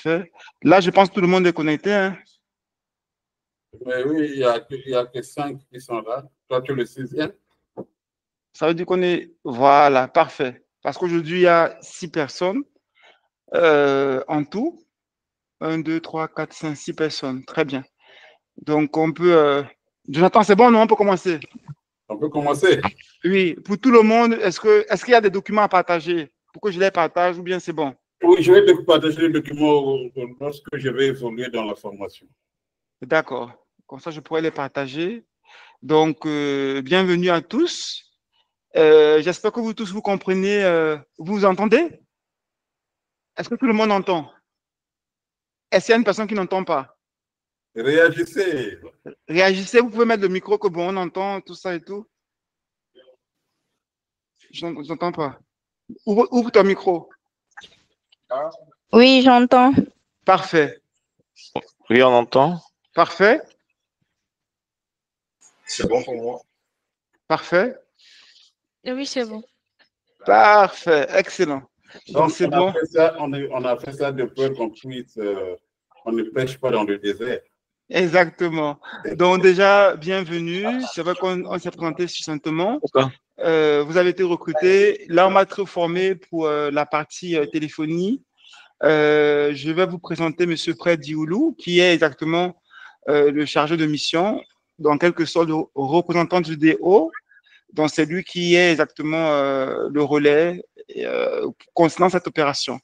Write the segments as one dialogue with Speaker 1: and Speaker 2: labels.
Speaker 1: parfait. Là, je pense que tout le monde est connecté. Hein?
Speaker 2: Mais oui, il y a que 5 qui sont là. Toi, tu es le 6e.
Speaker 1: Ça veut dire qu'on est... Voilà, parfait. Parce qu'aujourd'hui, il y a 6 personnes en tout. 1, 2, 3, 4, 5, 6 personnes. Très bien. Donc, on peut... Jonathan, c'est bon, non? On peut commencer.
Speaker 2: On peut commencer.
Speaker 1: Oui, pour tout le monde, est-ce qu'il y a des documents à partager pour que je les partage ou bien c'est bon?
Speaker 2: Oui, je vais te partager les documents lorsque je vais évoluer dans la formation.
Speaker 1: D'accord. Comme ça, je pourrais les partager. Donc, bienvenue à tous. J'espère que vous tous vous comprenez. Vous entendez? Est-ce que tout le monde entend? Est-ce qu'il y a une personne qui n'entend pas?
Speaker 2: Réagissez.
Speaker 1: Réagissez, vous pouvez mettre le micro que bon, on entend tout ça et tout. Je n'entends pas. Ouvre ton micro.
Speaker 3: Oui, j'entends.
Speaker 1: Parfait.
Speaker 4: Oui, on entend.
Speaker 1: Parfait.
Speaker 4: C'est bon pour moi.
Speaker 1: Parfait.
Speaker 3: Oui, c'est bon.
Speaker 1: Parfait. Excellent.
Speaker 2: Donc,
Speaker 1: c'est bon.
Speaker 2: On a fait ça de peur qu'on puisse... on ne pêche pas dans le désert.
Speaker 1: Exactement. Donc déjà, bienvenue. C'est vrai qu'on s'est présenté succinctement. Vous avez été recruté. Là, on m'a trop formé pour la partie téléphonie. Je vais vous présenter M. Fred Dioulou, qui est exactement le chargé de mission, en quelque sorte le représentant du DO. Donc, c'est lui qui est exactement le relais concernant cette opération.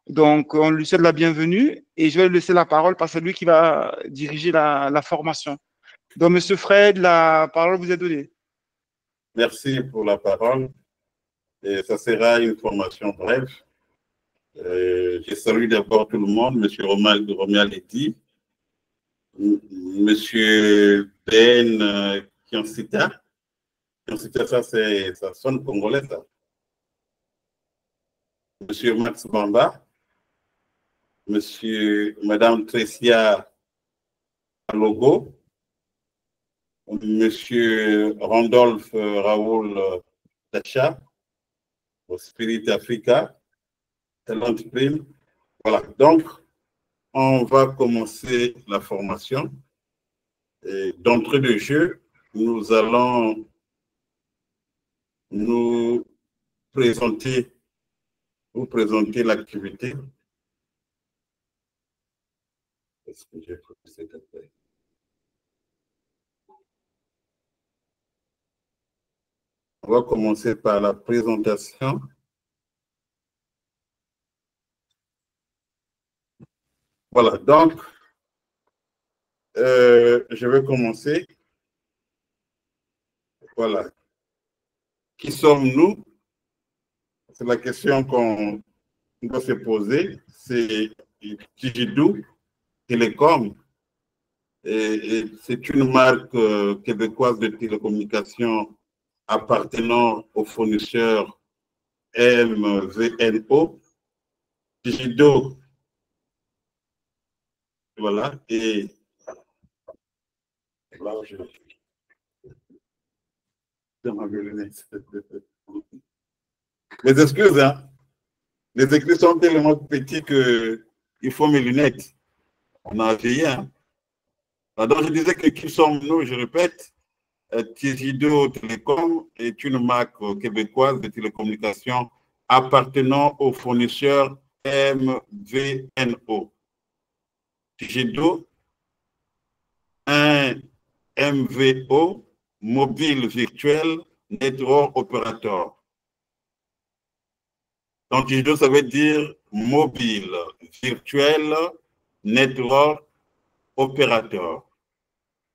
Speaker 1: Donc, on lui souhaite la bienvenue et je vais lui laisser la parole parce que c'est lui qui va diriger la formation. Donc, M. Fred, la parole vous est donnée.
Speaker 2: Merci pour la parole. Et ça sera une formation brève. Je salue d'abord tout le monde, M. Romialetti, M. Ben Kiansita. Kiansita, ça sonne congolais, ça. M. Max Bamba, Madame Tricia Logo, M. Randolph Raoul Tacha, au Spirit Africa, Talent Prime. Voilà, donc on va commencer la formation. D'entrée de jeu, nous allons vous présenter l'activité. Est-ce que j'ai fait cet appel? On va commencer par la présentation. Voilà, donc, je vais commencer. Voilà. Qui sommes-nous? C'est la question qu'on doit se poser. C'est Tijidou Télécom. Et c'est une marque québécoise de télécommunications appartenant au fournisseur MVNO. Tijidou, voilà, et là, je les excuses, hein. Les écrits sont tellement petits qu'il faut mes lunettes. On a vieilli, hein. Donc, je disais que qui sommes-nous, je répète, Tijidou Télécom est une marque québécoise de télécommunications appartenant au fournisseur MVNO. Tijidou, un MVO, Mobile Virtual Network Operator. Donc, Tijidou, ça veut dire Mobile Virtual Network Operator.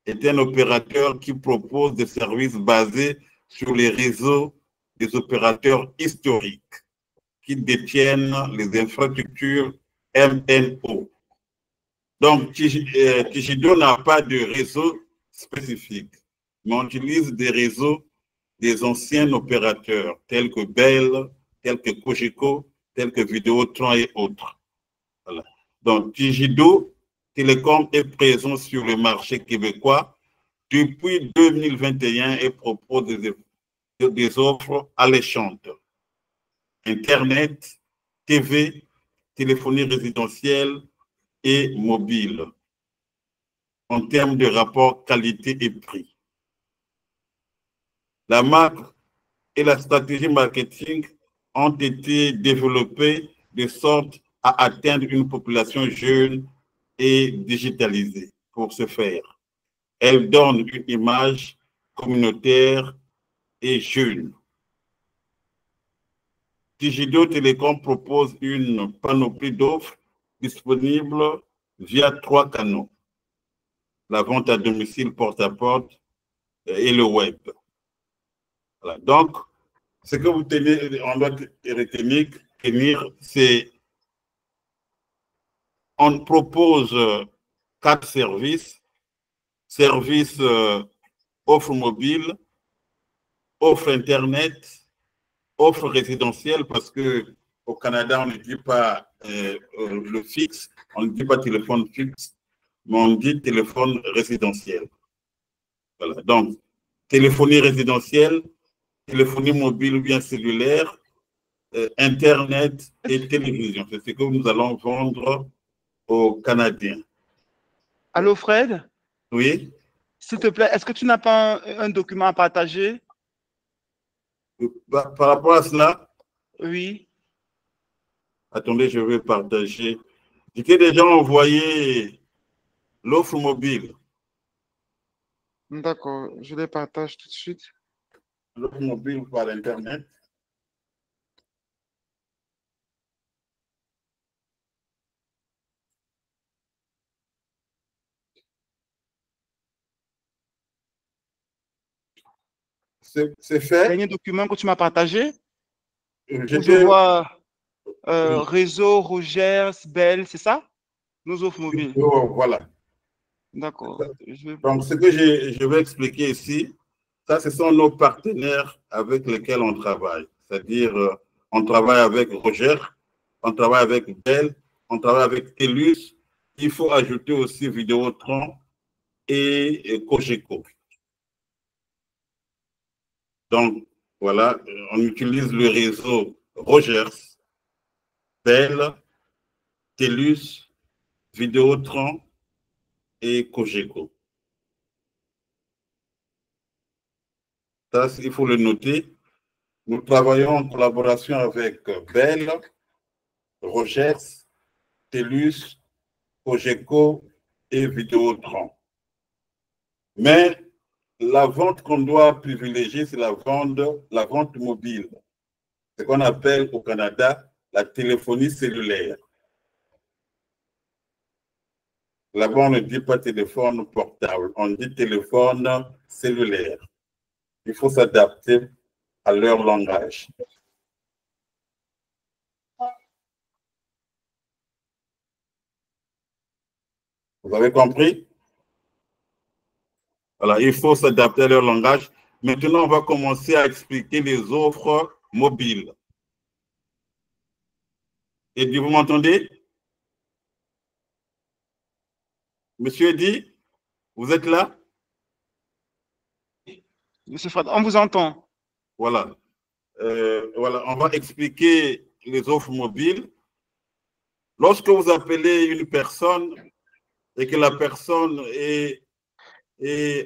Speaker 2: Est un opérateur qui propose des services basés sur les réseaux des opérateurs historiques qui détiennent les infrastructures MNO. Donc, Tijidou n'a pas de réseau spécifique, mais on utilise des réseaux des anciens opérateurs tels que Bell, tels que Cogeco, tels que Vidéotron et autres. Voilà. Donc, Tijidou Télécom est présent sur le marché québécois depuis 2021 et propose des offres alléchantes. Internet, TV, téléphonie résidentielle, et mobile en termes de rapport qualité et prix. La marque et la stratégie marketing ont été développées de sorte à atteindre une population jeune et digitalisée. Pour ce faire, elle donne une image communautaire et jeune. Digido Télécom propose une panoplie d'offres disponibles via 3 canaux: la vente à domicile, porte-à-porte et le web. Voilà. Donc, ce que vous tenez, on doit retenir, c'est on propose 4 services: service offre mobile, offre Internet, offre résidentielle, parce qu'au Canada, on ne dit pas le fixe, on ne dit pas téléphone fixe, mais on dit téléphone résidentiel. Voilà. Donc, téléphonie résidentielle, téléphonie mobile ou bien cellulaire, Internet et télévision. C'est ce que nous allons vendre aux Canadiens.
Speaker 1: Allô, Fred?
Speaker 2: Oui?
Speaker 1: S'il te plaît, est-ce que tu n'as pas un document à partager?
Speaker 2: Par rapport à cela?
Speaker 1: Oui.
Speaker 2: Attendez, je vais partager. Je t'ai déjà envoyé l'offre mobile.
Speaker 1: D'accord, je les partage tout de suite.
Speaker 2: L'offre mobile par Internet. C'est fait.
Speaker 1: Dernier document que tu m'as partagé.
Speaker 2: Je
Speaker 1: vois réseau, Rogers, Bell, c'est ça? Nos offres mobiles.
Speaker 2: Oh, voilà.
Speaker 1: D'accord.
Speaker 2: Donc, ce que je vais expliquer ici, ça, ce sont nos partenaires avec lesquels on travaille. C'est-à-dire, on travaille avec Roger, on travaille avec Bell, on travaille avec TELUS. Il faut ajouter aussi Vidéotron et Cogeco. Donc, voilà, on utilise le réseau Rogers, Bell, TELUS, Vidéotron et Cogeco. Ça, il faut le noter. Nous travaillons en collaboration avec Bell, Rogers, TELUS, Cogeco et Vidéotron. Mais la vente qu'on doit privilégier, c'est la vente mobile. Ce qu'on appelle au Canada la téléphonie cellulaire. Là-bas, on ne dit pas téléphone portable, on dit téléphone cellulaire. Il faut s'adapter à leur langage. Vous avez compris? Voilà, il faut s'adapter à leur langage. Maintenant, on va commencer à expliquer les offres mobiles. Et vous m'entendez? Monsieur Eddy, vous êtes là?
Speaker 1: Monsieur Fred, on vous entend.
Speaker 2: Voilà. Voilà, on va expliquer les offres mobiles. Lorsque vous appelez une personne et que la personne est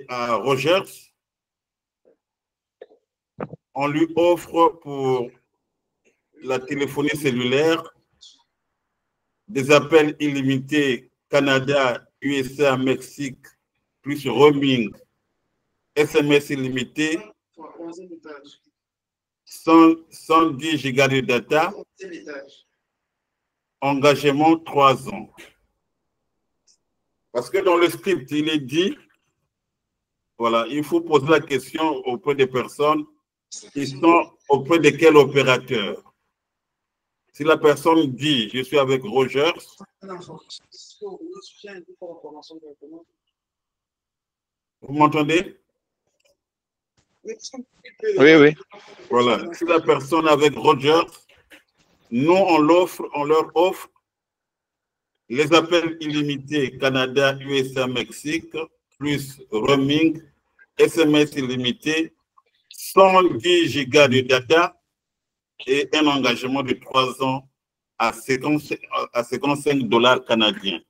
Speaker 2: à Rogers, on lui offre pour la téléphonie cellulaire des appels illimités Canada, USA, Mexique, plus roaming, SMS illimité, 110 gigas de data, engagement 3 ans. Parce que dans le script, il est dit, voilà, il faut poser la question auprès des personnes qui sont auprès de quel opérateur. Si la personne dit, je suis avec Rogers, vous m'entendez?
Speaker 4: Oui, oui.
Speaker 2: Voilà, si la personne est avec Rogers, nous, on leur offre les appels illimités Canada, USA, Mexique, plus roaming, SMS illimité, 110 gigas de data et un engagement de 3 ans à 55 $ canadiens.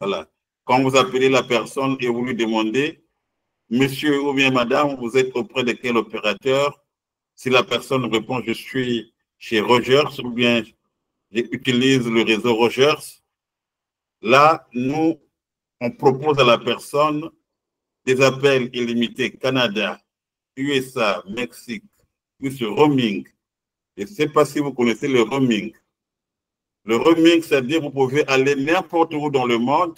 Speaker 2: Voilà. Quand vous appelez la personne et vous lui demandez, monsieur ou bien madame, vous êtes auprès de quel opérateur? Si la personne répond, je suis chez Rogers ou bien j'utilise le réseau Rogers, là, nous, on propose à la personne des appels illimités Canada, USA, Mexique, plus roaming. Je ne sais pas si vous connaissez le roaming. Le roaming, c'est-à-dire que vous pouvez aller n'importe où dans le monde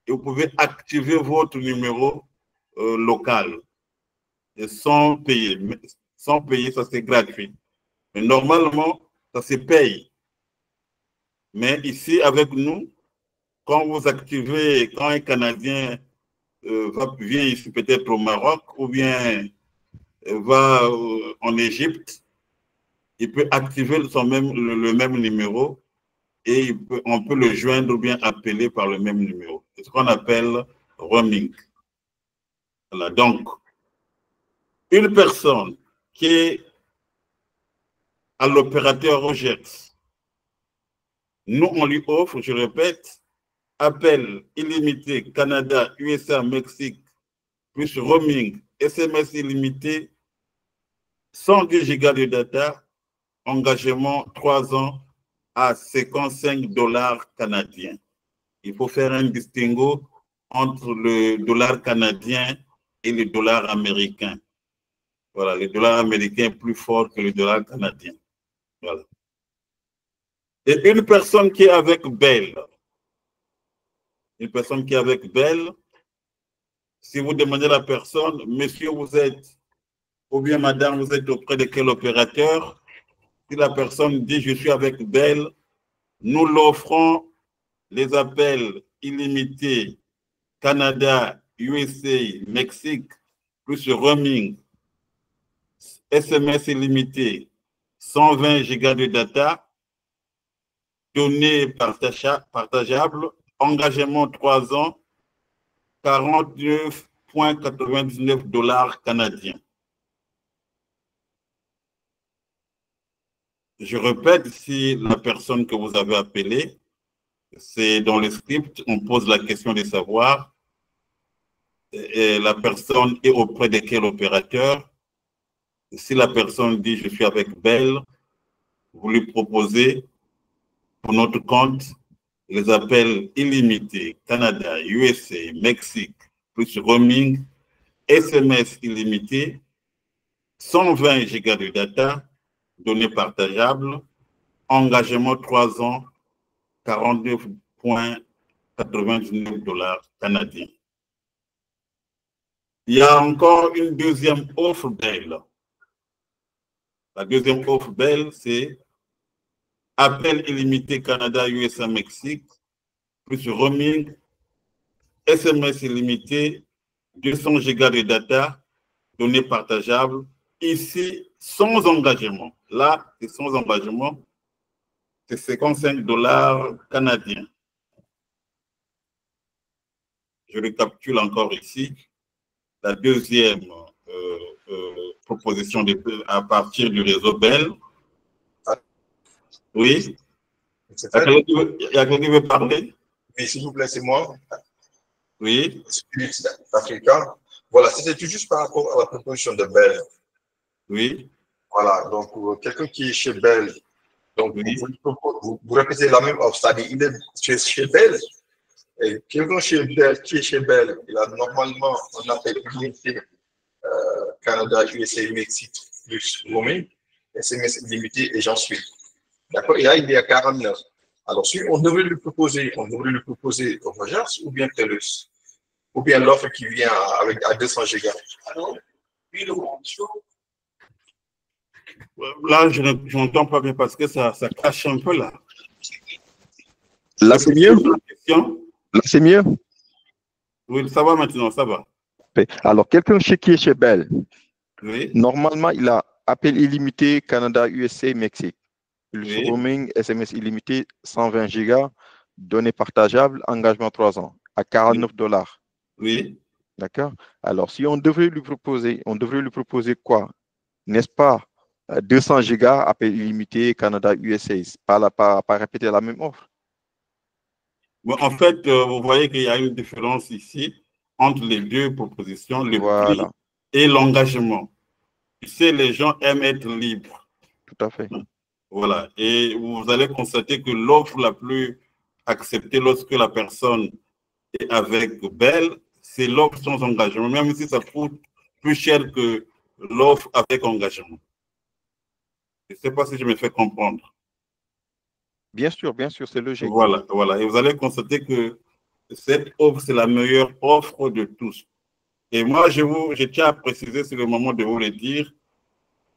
Speaker 2: et vous pouvez activer votre numéro local et sans payer. Sans payer, ça c'est gratuit. Mais normalement, ça se paye. Mais ici, avec nous, quand vous activez, quand un Canadien vient ici peut-être au Maroc ou bien va en Égypte, il peut activer le même numéro et on peut le joindre ou bien appeler par le même numéro. C'est ce qu'on appelle roaming. Voilà. Donc, une personne qui est à l'opérateur Rogers, nous, on lui offre, je répète, appel illimité Canada, USA, Mexique, plus roaming, SMS illimité, 110 gigas de data, engagement 3 ans à 55 $ canadiens. Il faut faire un distinguo entre le dollar canadien et le dollar américain. Voilà, le dollar américain est plus fort que le dollar canadien. Voilà. Et une personne qui est avec Bell, si vous demandez à la personne, monsieur, vous êtes, ou bien madame, vous êtes auprès de quel opérateur? Si la personne dit, je suis avec Bell, nous l'offrons les appels illimités Canada, USA, Mexique, plus roaming, SMS illimité, 120 gigas de data, données partageables, engagement 3 ans, 49,99 $ canadiens. Je répète, si la personne que vous avez appelée, c'est dans le script, on pose la question de savoir et la personne est auprès de quel opérateur. Si la personne dit je suis avec Bell, vous lui proposez pour notre compte les appels illimités Canada, USA, Mexique, plus roaming, SMS illimité, 120 gigas de data, données partageables, engagement 3 ans, 49,99 $ canadiens. Il y a encore une deuxième offre Bell. La deuxième offre Bell, c'est appel illimité Canada, USA, Mexique, plus roaming, SMS illimité, 200 gigas de data, données partageables, ici sans engagement. Là, c'est sans engagement, c'est 55 $ canadiens. Je récapitule encore ici. La deuxième proposition à partir du réseau Bell. Oui. Il y a quelqu'un qui veut parler?
Speaker 5: Oui, s'il vous plaît, c'est moi.
Speaker 2: Oui.
Speaker 5: Africain. Voilà, c'était juste par rapport à la proposition de Bell.
Speaker 2: Oui.
Speaker 5: Voilà, donc quelqu'un qui est chez Bell, donc oui. vous répétez la même offre, c'est-à-dire il est chez Bell, et quelqu'un qui est chez Bell, il a normalement, on appelle illimité Canada, USA, Mexique, plus roaming, SMS illimité, et j'en suis. D'accord, et là, il est à 49. Alors, si on devrait lui proposer Rogers ou bien TELUS, ou bien l'offre qui vient à 200 gigas.
Speaker 2: Là, je n'entends pas bien parce que ça cache un peu là.
Speaker 6: Là, c'est mieux? Là, c'est mieux?
Speaker 2: Oui, ça va maintenant, ça va.
Speaker 6: Alors, quelqu'un qui est chez Bell,
Speaker 2: oui.
Speaker 6: Normalement, il a appel illimité Canada, USA, Mexique.
Speaker 2: Oui.
Speaker 6: Roaming, SMS illimité, 120 gigas, données partageables, engagement 3 ans, à 49 $.
Speaker 2: Oui.
Speaker 6: D'accord? Alors, si on devrait lui proposer quoi? N'est-ce pas? 200 gigas, appel illimité Canada, USA, pas répéter la même offre.
Speaker 2: En fait, vous voyez qu'il y a une différence ici entre les deux propositions, le prix et l'engagement. Tu sais, les gens aiment être libres.
Speaker 6: Tout à fait.
Speaker 2: Voilà. Et vous allez constater que l'offre la plus acceptée lorsque la personne est avec Bell, c'est l'offre sans engagement, même si ça coûte plus cher que l'offre avec engagement. Je ne sais pas si je me fais comprendre.
Speaker 6: Bien sûr, c'est logique.
Speaker 2: Voilà, voilà. Et vous allez constater que cette offre, c'est la meilleure offre de tous. Et moi, je tiens à préciser, c'est le moment de vous le dire,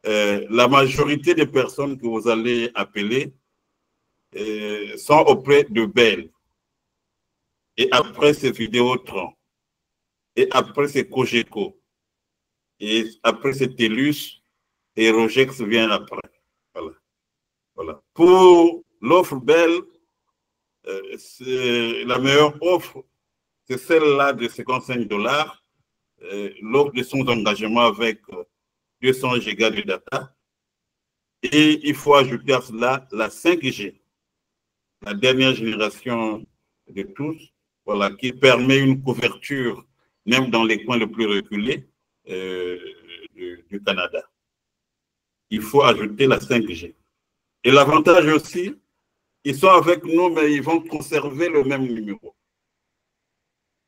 Speaker 2: la majorité des personnes que vous allez appeler sont auprès de Bell. Et après, c'est Vidéotron. Et après, c'est Cogeco. Et après, c'est TELUS. Et Rogex vient après. Voilà. Voilà. Pour l'offre Bell, la meilleure offre, c'est celle-là de 55 $. L'offre de son engagement avec 200 gigas de data. Et il faut ajouter à cela la 5G, la dernière génération de tous, voilà, qui permet une couverture, même dans les coins les plus reculés du Canada. Il faut ajouter la 5G. Et l'avantage aussi, ils sont avec nous, mais ils vont conserver le même numéro.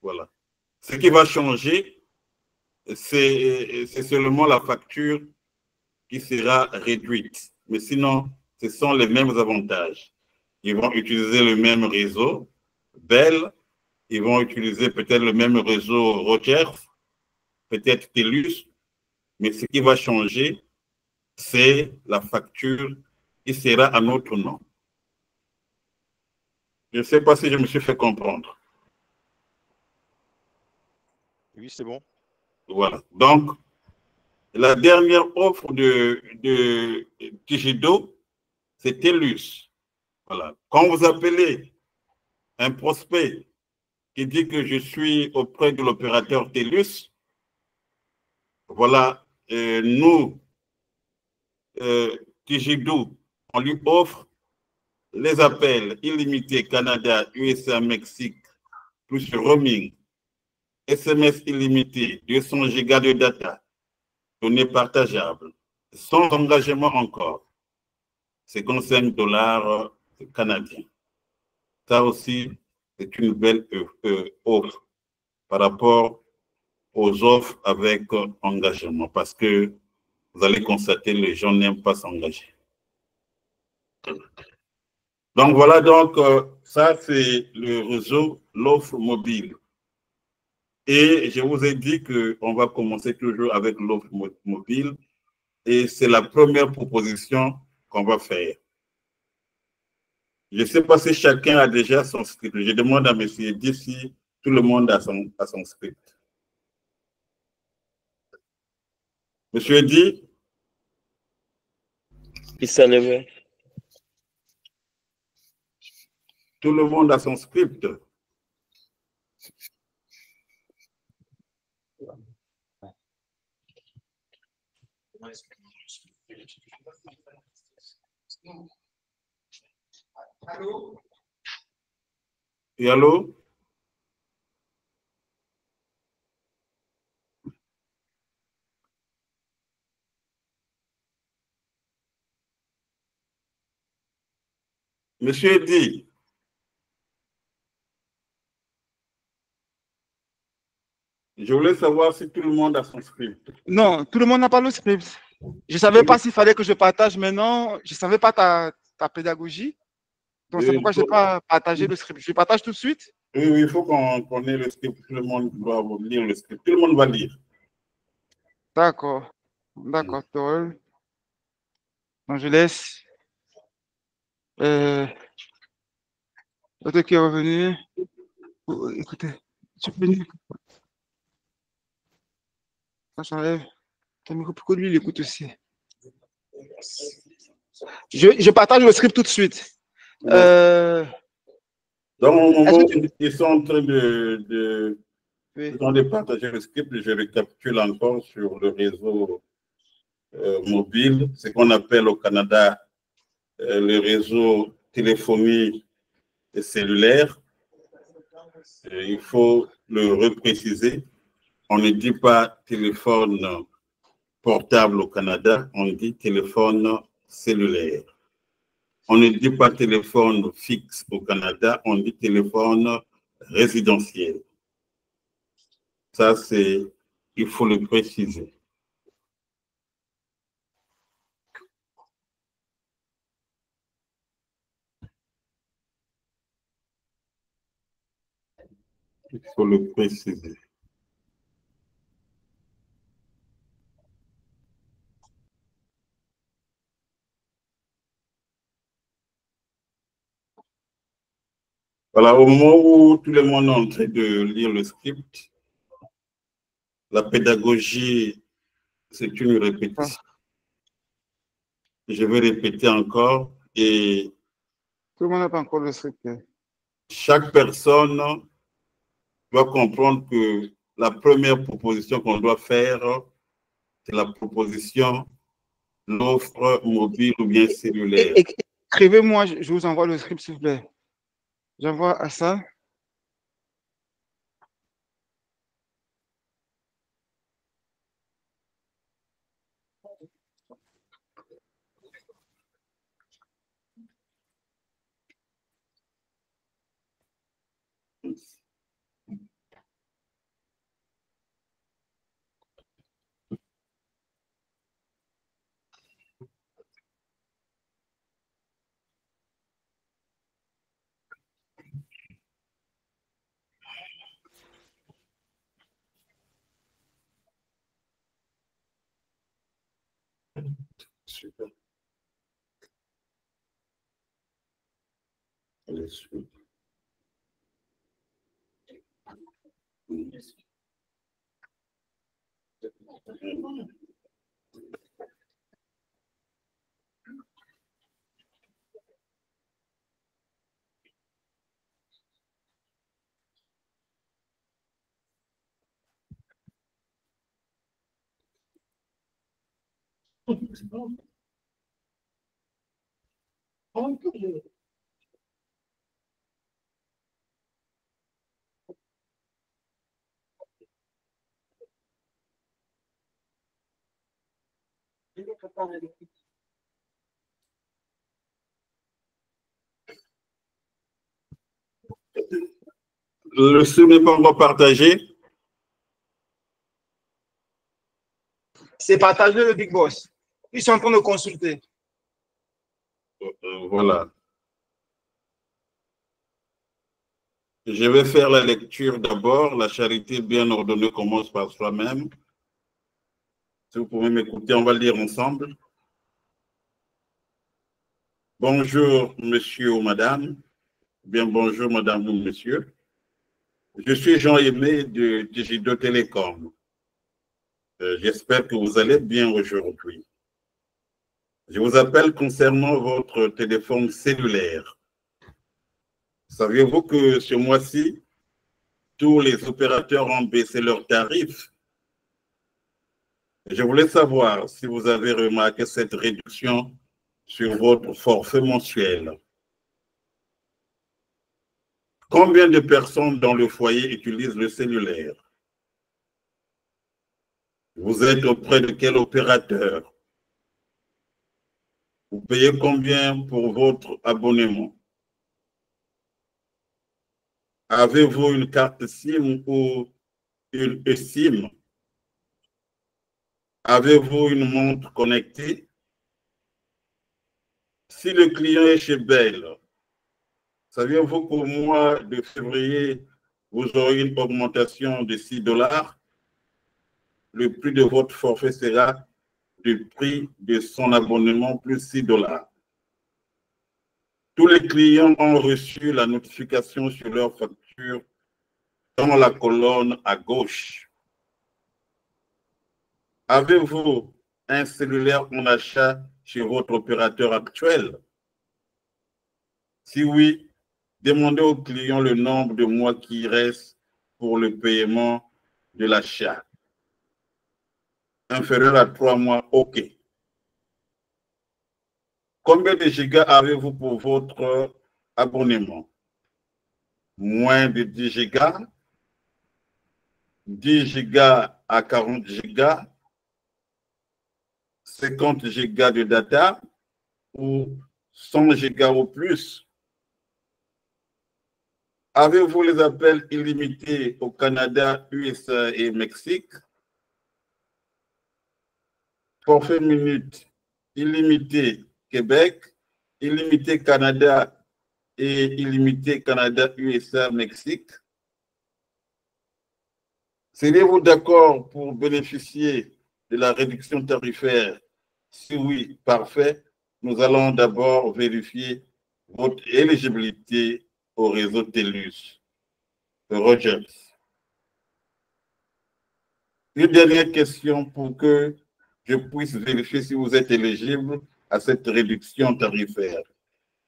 Speaker 2: Voilà. Ce qui va changer, c'est seulement la facture qui sera réduite. Mais sinon, ce sont les mêmes avantages. Ils vont utiliser le même réseau, Bell, ils vont utiliser peut-être le même réseau Rogers, peut-être TELUS, mais ce qui va changer, c'est la facture qui sera à notre nom. Je ne sais pas si je me suis fait comprendre.
Speaker 6: Oui, c'est bon.
Speaker 2: Voilà. Donc, la dernière offre de Tigido, c'est TELUS. Voilà. Quand vous appelez un prospect qui dit que je suis auprès de l'opérateur TELUS, voilà, nous, Tigido, on lui offre les appels illimités Canada, USA, Mexique, plus roaming, SMS illimité, 200 gigas de data, données partageables, sans engagement encore, 55 $ canadiens. Ça aussi, c'est une belle offre par rapport aux offres avec engagement, parce que vous allez constater que les gens n'aiment pas s'engager. Donc voilà, donc ça c'est le réseau, l'offre mobile. Et je vous ai dit qu'on va commencer toujours avec l'offre mobile et c'est la première proposition qu'on va faire. Je ne sais pas si chacun a déjà son script. Je demande à M. Eddy si tout le monde a son script. Monsieur Eddy?
Speaker 4: Il s'est levé.
Speaker 2: Tout le monde a son script.
Speaker 5: Allô?
Speaker 2: Et allô? Monsieur Eddy? Je voulais savoir si tout le monde a son script.
Speaker 1: Non, tout le monde n'a pas le script. Je ne savais pas s'il fallait que je partage maintenant. Je ne savais pas ta pédagogie. Donc, c'est pourquoi je n'ai pas partagé le script. Je partage tout de suite.
Speaker 2: Oui, il faut qu'on ait le script. Tout le monde doit lire le script. Tout le monde va lire.
Speaker 1: D'accord. D'accord, Torel. Donc, je laisse l'autre qui est revenu. Écoutez, tu peux venir. Ça s'enlève. Ton micro, pourquoi lui, il écoute aussi. Je partage le script tout de suite.
Speaker 2: Dans mon moment, ils sont en train de partager le script. Je récapitule encore sur le réseau mobile, ce qu'on appelle au Canada le réseau téléphonie et cellulaire. il faut le repréciser. On ne dit pas téléphone portable au Canada, on dit téléphone cellulaire. On ne dit pas téléphone fixe au Canada, on dit téléphone résidentiel. Ça, il faut le préciser. Il faut le préciser. Voilà, au moment où tout le monde est en train de lire le script, la pédagogie, c'est une répétition. Je vais répéter encore et
Speaker 1: tout le monde n'a pas encore le script.
Speaker 2: Chaque personne doit comprendre que la première proposition qu'on doit faire, c'est la proposition l'offre mobile ou bien cellulaire.
Speaker 1: Écrivez-moi, je vous envoie le script, s'il vous plaît. J'envoie à ça.
Speaker 2: Super. Allez, super. Le script n'est pas encore partagé.
Speaker 1: C'est partagé, le Big Boss. Ils sont en train de consulter.
Speaker 2: Voilà. Je vais faire la lecture d'abord. La charité bien ordonnée commence par soi-même. Si vous pouvez m'écouter, on va le lire ensemble. Bonjour, monsieur ou madame. Bien, bonjour, madame ou monsieur. Je suis Jean-Aimé de Digido Télécom. J'espère que vous allez bien aujourd'hui. Je vous appelle concernant votre téléphone cellulaire. Saviez-vous que ce mois-ci, tous les opérateurs ont baissé leurs tarifs? Je voulais savoir si vous avez remarqué cette réduction sur votre forfait mensuel. Combien de personnes dans le foyer utilisent le cellulaire? Vous êtes auprès de quel opérateur? Vous payez combien pour votre abonnement? Avez-vous une carte SIM ou une eSIM? Avez-vous une montre connectée? Si le client est chez Bell, saviez-vous qu'au mois de février, vous aurez une augmentation de 6 $? Le prix de votre forfait sera le prix de son abonnement plus 6 $. Tous les clients ont reçu la notification sur leur facture dans la colonne à gauche. Avez-vous un cellulaire en achat chez votre opérateur actuel? Si oui, demandez au client le nombre de mois qui reste pour le paiement de l'achat. Inférieur à 3 mois, OK. Combien de gigas avez-vous pour votre abonnement? moins de 10 gigas, 10 gigas à 40 gigas, 50 gigas de data ou 100 gigas ou plus. Avez-vous les appels illimités au Canada, USA et Mexique? Forfait minute illimité Québec, illimité Canada et illimité Canada, USA, Mexique. Seriez-vous d'accord pour bénéficier de la réduction tarifaire? Si oui, parfait. Nous allons d'abord vérifier votre éligibilité au réseau TELUS. Rogers. Une dernière question pour que je puisse vérifier si vous êtes éligible à cette réduction tarifaire.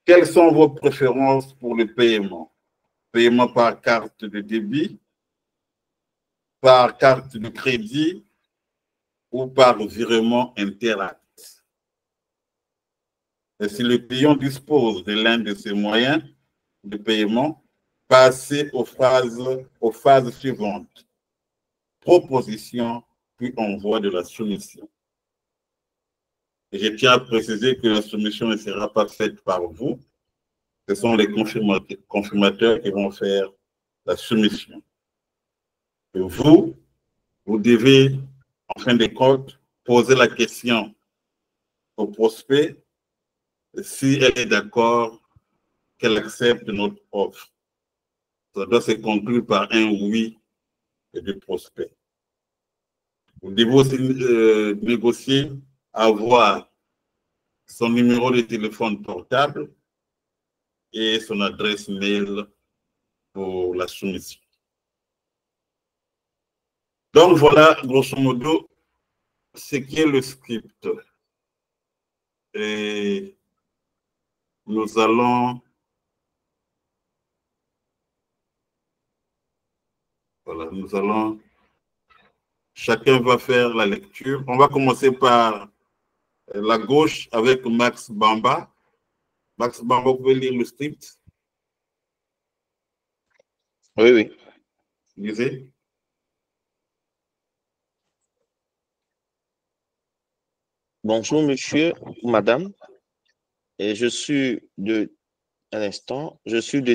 Speaker 2: Quelles sont vos préférences pour le paiement? Paiement par carte de débit, par carte de crédit ou par virement Interact? Et si le client dispose de l'un de ces moyens de paiement, passez aux phases suivantes. Proposition, puis envoi de la soumission. Et je tiens à préciser que la soumission ne sera pas faite par vous. Ce sont les confirmateurs qui vont faire la soumission. Et vous devez, en fin de compte, poser la question au prospect si elle est d'accord qu'elle accepte notre offre. Ça doit se conclure par un oui du prospect. Vous devez aussi négocier, avoir son numéro de téléphone portable et son adresse mail pour la soumission. Donc voilà, grosso modo, ce qui est le script. Et nous allons... Voilà, nous allons... Chacun va faire la lecture. On va commencer par la gauche avec Max Bamba. Max Bamba, vous pouvez lire le script?
Speaker 4: Oui, oui.
Speaker 2: Lisez.
Speaker 4: Bonjour, monsieur ou madame. Et je suis de... Un instant. Je suis de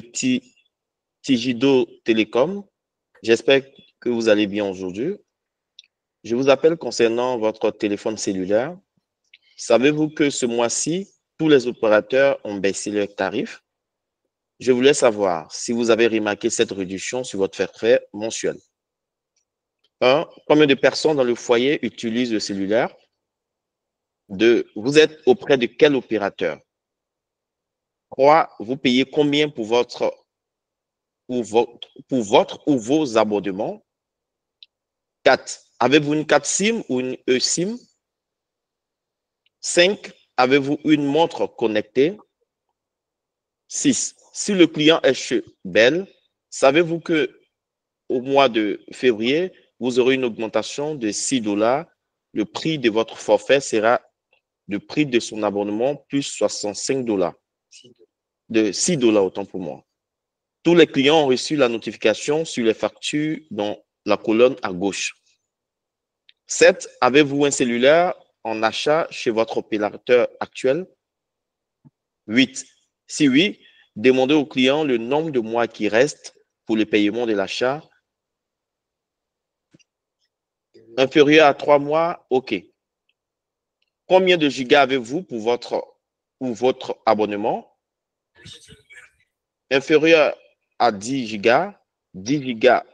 Speaker 4: Tigido Télécom. J'espère que vous allez bien aujourd'hui. Je vous appelle concernant votre téléphone cellulaire. Savez-vous que ce mois-ci, tous les opérateurs ont baissé leurs tarifs? Je voulais savoir si vous avez remarqué cette réduction sur votre forfait mensuel. 1. Combien de personnes dans le foyer utilisent le cellulaire? 2. Vous êtes auprès de quel opérateur? 3. Vous payez combien pour votre ou vos abonnements? 4. Avez-vous une carte SIM ou une eSIM? 5. Avez-vous une montre connectée? 6. Si le client est chez Bell, savez-vous que au mois de février, vous aurez une augmentation de 6 $. Le prix de votre forfait sera le prix de son abonnement plus 65 $. De 6 $, autant pour moi. Tous les clients ont reçu la notification sur les factures dans la colonne à gauche. 7. Avez-vous un cellulaire en achat chez votre opérateur actuel? 8. Si oui, demandez au client le nombre de mois qui reste pour le paiement de l'achat. Inférieur à 3 mois, OK. Combien de gigas avez-vous pour votre abonnement? Inférieur à 10 gigas, 10 gigas,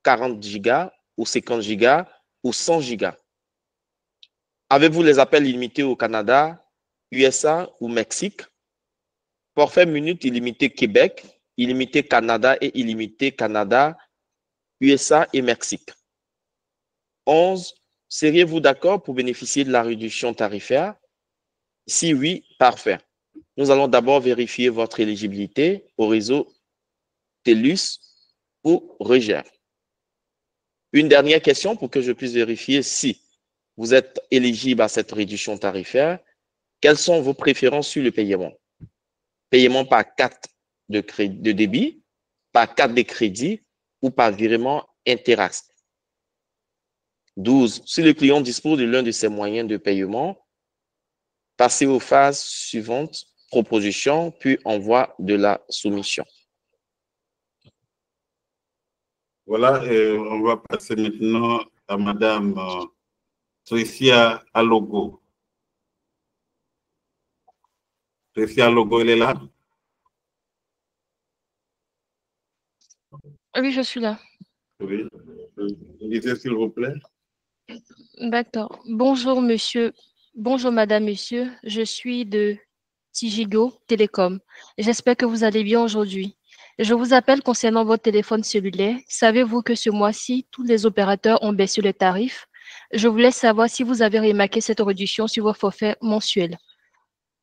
Speaker 4: 40 gigas ou 50 gigas ou 100 gigas. Avez-vous les appels illimités au Canada, USA ou Mexique? Forfait minute illimité Québec, illimité Canada et illimité Canada, USA et Mexique. 11. Seriez-vous d'accord pour bénéficier de la réduction tarifaire? Si oui, parfait. Nous allons d'abord vérifier votre éligibilité au réseau TELUS ou REGER. Une dernière question pour que je puisse vérifier si vous êtes éligible à cette réduction tarifaire. Quelles sont vos préférences sur le paiement? Paiement par carte de débit, par carte de crédit ou par virement Interact. 12. Si le client dispose de l'un de ces moyens de paiement, passez aux phases suivantes, proposition, puis envoi de la soumission.
Speaker 2: Voilà, on va passer maintenant à Madame Tricia Alogo. Tricia Alogo, elle est là?
Speaker 3: Oui, je suis là.
Speaker 2: Oui. Lisez, s'il vous plaît.
Speaker 3: D'accord. Bonjour, monsieur. Bonjour, madame, monsieur. Je suis de Tigigo Télécom. J'espère que vous allez bien aujourd'hui. Je vous appelle concernant votre téléphone cellulaire. Savez-vous que ce mois-ci, tous les opérateurs ont baissé les tarifs? Je voulais savoir si vous avez remarqué cette réduction sur vos forfaits mensuels.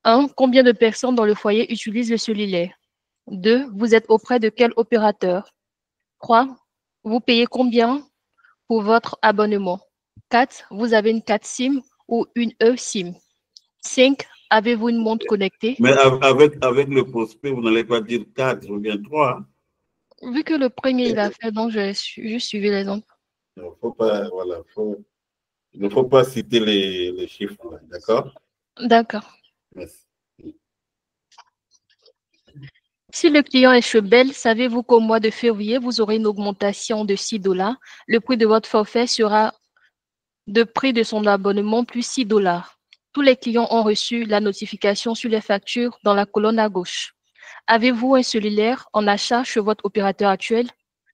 Speaker 3: 1. Combien de personnes dans le foyer utilisent le cellulaire? 2. Vous êtes auprès de quel opérateur? 3. Vous payez combien pour votre abonnement? 4. Vous avez une carte SIM ou une eSIM? 5. Avez-vous une montre connectée?
Speaker 2: Mais avec le prospect, vous n'allez pas dire 4 ou bien 3.
Speaker 3: Vu que le premier, il a fait, donc je juste suivi l'exemple.
Speaker 2: Il ne faut pas citer les chiffres, d'accord?
Speaker 3: D'accord.
Speaker 2: Merci.
Speaker 3: Si le client est chez Bell, savez-vous qu'au mois de février, vous aurez une augmentation de 6 $. Le prix de votre forfait sera de prix de son abonnement plus 6 $. Tous les clients ont reçu la notification sur les factures dans la colonne à gauche. Avez-vous un cellulaire en achat chez votre opérateur actuel?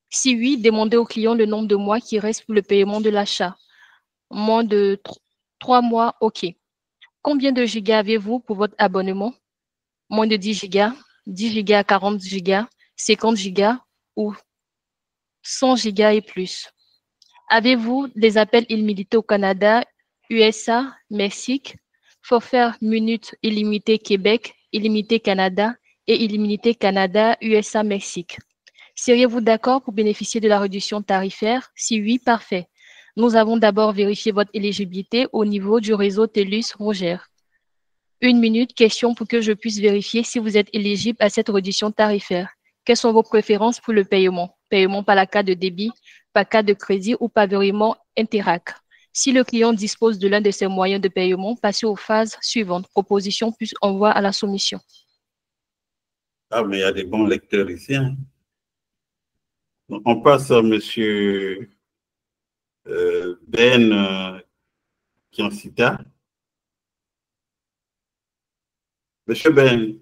Speaker 3: Si oui, demandez au client le nombre de mois qui reste pour le paiement de l'achat. Moins de 3 mois, OK. Combien de gigas avez-vous pour votre abonnement? Moins de 10 gigas, 10 gigas à 40 gigas, 50 gigas ou 100 gigas et plus. Avez-vous des appels illimités au Canada, USA, Mexique, forfait minutes illimité Québec, illimité Canada et illimité Canada, USA, Mexique? Seriez-vous d'accord pour bénéficier de la réduction tarifaire? Si oui, parfait. Nous avons d'abord vérifié votre éligibilité au niveau du réseau TELUS Roger. 1 minute, question pour que je puisse vérifier si vous êtes éligible à cette réduction tarifaire. Quelles sont vos préférences pour le paiement? Paiement par la carte de débit, par carte de crédit ou par virement Interact? Si le client dispose de l'un de ces moyens de paiement, passez aux phases suivantes. Proposition plus envoi à la soumission.
Speaker 2: Ah, mais il y a des bons lecteurs ici. Hein. On passe à M. Ben Kiansita. Monsieur Ben.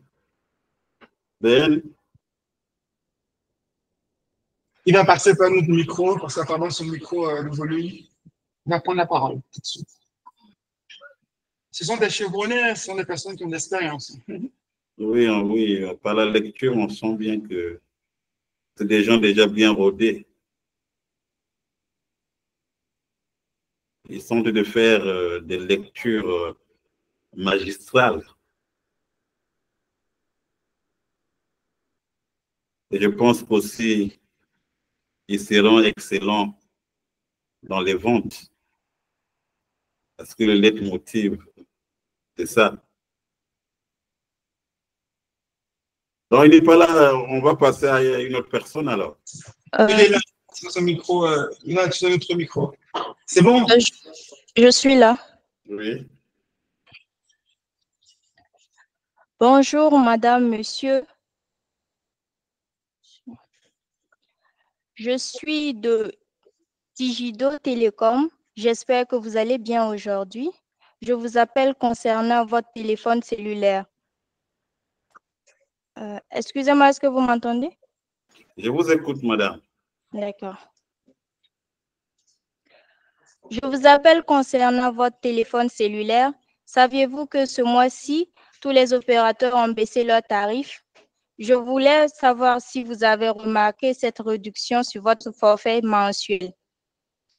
Speaker 1: Il va passer par notre micro, parce qu'apparemment son micro, le volume, il va prendre la parole tout de suite. Ce sont des chevronnés, ce sont des personnes qui ont de l'expérience.
Speaker 2: Oui, oui, par la lecture, on sent bien que c'est des gens déjà bien rodés. Ils sont de faire des lectures magistrales. Et je pense qu'aussi, ils seront excellents dans les ventes. Parce que le leitmotiv, c'est ça. Donc, il n'est pas là, on va passer à une autre personne alors.
Speaker 1: Il est là, sur son micro, il a sur notre micro. C'est bon?
Speaker 7: Je suis là.
Speaker 2: Oui.
Speaker 7: Bonjour, madame, monsieur. Je suis de Tigido Télécom. J'espère que vous allez bien aujourd'hui. Je vous appelle concernant votre téléphone cellulaire. Excusez-moi, est-ce que vous m'entendez?
Speaker 2: Je vous écoute, madame.
Speaker 7: D'accord. Je vous appelle concernant votre téléphone cellulaire. Saviez-vous que ce mois-ci, tous les opérateurs ont baissé leurs tarifs? Je voulais savoir si vous avez remarqué cette réduction sur votre forfait mensuel.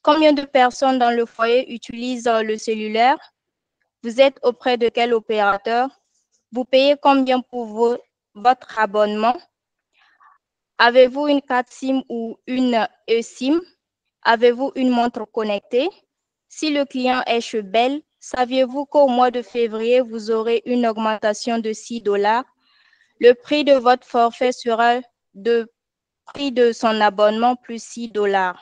Speaker 7: Combien de personnes dans le foyer utilisent le cellulaire? Vous êtes auprès de quel opérateur? Vous payez combien pour votre abonnement? Avez-vous une carte SIM ou une eSIM? Avez-vous une montre connectée? Si le client est chez Bell, saviez-vous qu'au mois de février, vous aurez une augmentation de 6 $? Le prix de votre forfait sera de prix de son abonnement plus $6.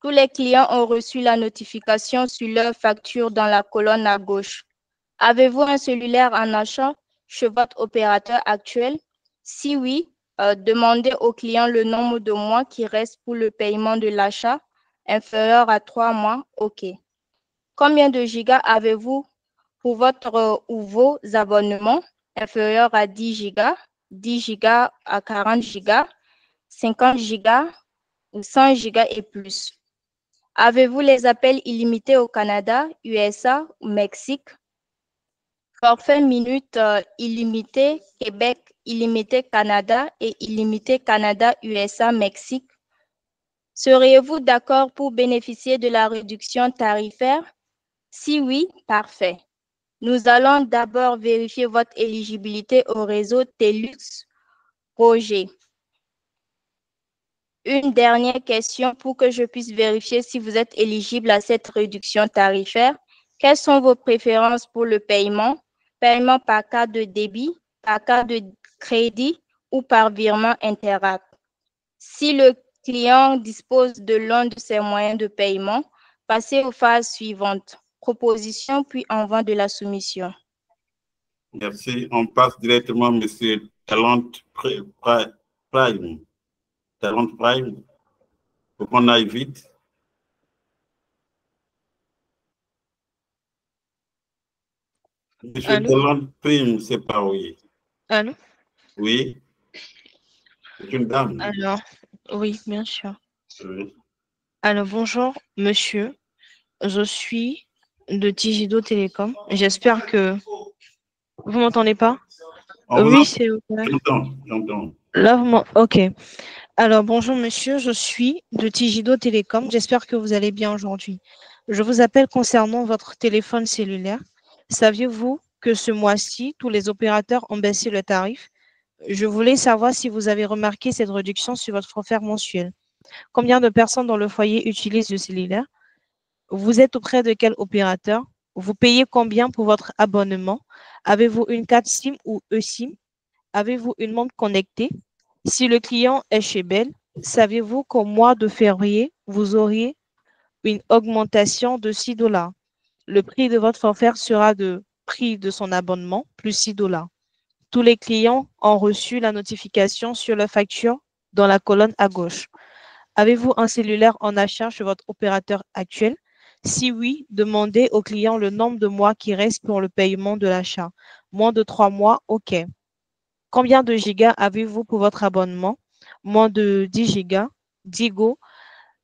Speaker 7: Tous les clients ont reçu la notification sur leur facture dans la colonne à gauche. Avez-vous un cellulaire en achat chez votre opérateur actuel? Si oui, demandez au client le nombre de mois qui reste pour le paiement de l'achat inférieur à 3 mois. OK. Combien de gigas avez-vous pour votre ou vos abonnements inférieurs à 10 gigas, 10 gigas à 40 gigas, 50 gigas ou 100 gigas et plus? Avez-vous les appels illimités au Canada, USA ou Mexique? Forfait minute illimité Québec, illimité Canada et illimité Canada, USA, Mexique. Seriez-vous d'accord pour bénéficier de la réduction tarifaire? Si oui, parfait. Nous allons d'abord vérifier votre éligibilité au réseau TELUX Roger. Une dernière question pour que je puisse vérifier si vous êtes éligible à cette réduction tarifaire. Quelles sont vos préférences pour le paiement? Paiement par carte de débit, par carte de crédit ou par virement Interac? Si le client dispose de l'un de ces moyens de paiement, passez aux phases suivantes. Proposition puis envoi de la soumission.
Speaker 2: Merci. On passe directement, monsieur Talent Prime. Talent Prime. Faut qu'on aille vite. Monsieur
Speaker 3: Allô?
Speaker 2: Talent Prime, c'est pas oui.
Speaker 3: Allô?
Speaker 2: Oui. C'est une dame.
Speaker 3: Alors, oui, bien sûr.
Speaker 2: Oui.
Speaker 3: Alors, bonjour, monsieur. Je suis de Tigido Télécom. J'espère que vous m'entendez pas? Oui, c'est OK.
Speaker 2: J'entends.
Speaker 3: Là, OK. Alors, bonjour, monsieur. Je suis de Tigido Télécom. J'espère que vous allez bien aujourd'hui. Je vous appelle concernant votre téléphone cellulaire. Saviez-vous que ce mois-ci, tous les opérateurs ont baissé le tarif? Je voulais savoir si vous avez remarqué cette réduction sur votre forfait mensuel. Combien de personnes dans le foyer utilisent le cellulaire? Vous êtes auprès de quel opérateur? Vous payez combien pour votre abonnement? Avez-vous une carte SIM ou eSIM? Avez-vous une montre connectée? Si le client est chez Bell, savez-vous qu'au mois de février, vous auriez une augmentation de $6? Le prix de votre forfait sera de prix de son abonnement plus $6. Tous les clients ont reçu la notification sur la facture dans la colonne à gauche. Avez-vous un cellulaire en achat chez votre opérateur actuel? Si oui, demandez au client le nombre de mois qui reste pour le paiement de l'achat. Moins de 3 mois, OK. Combien de gigas avez-vous pour votre abonnement? Moins de 10 gigas, 10 Go,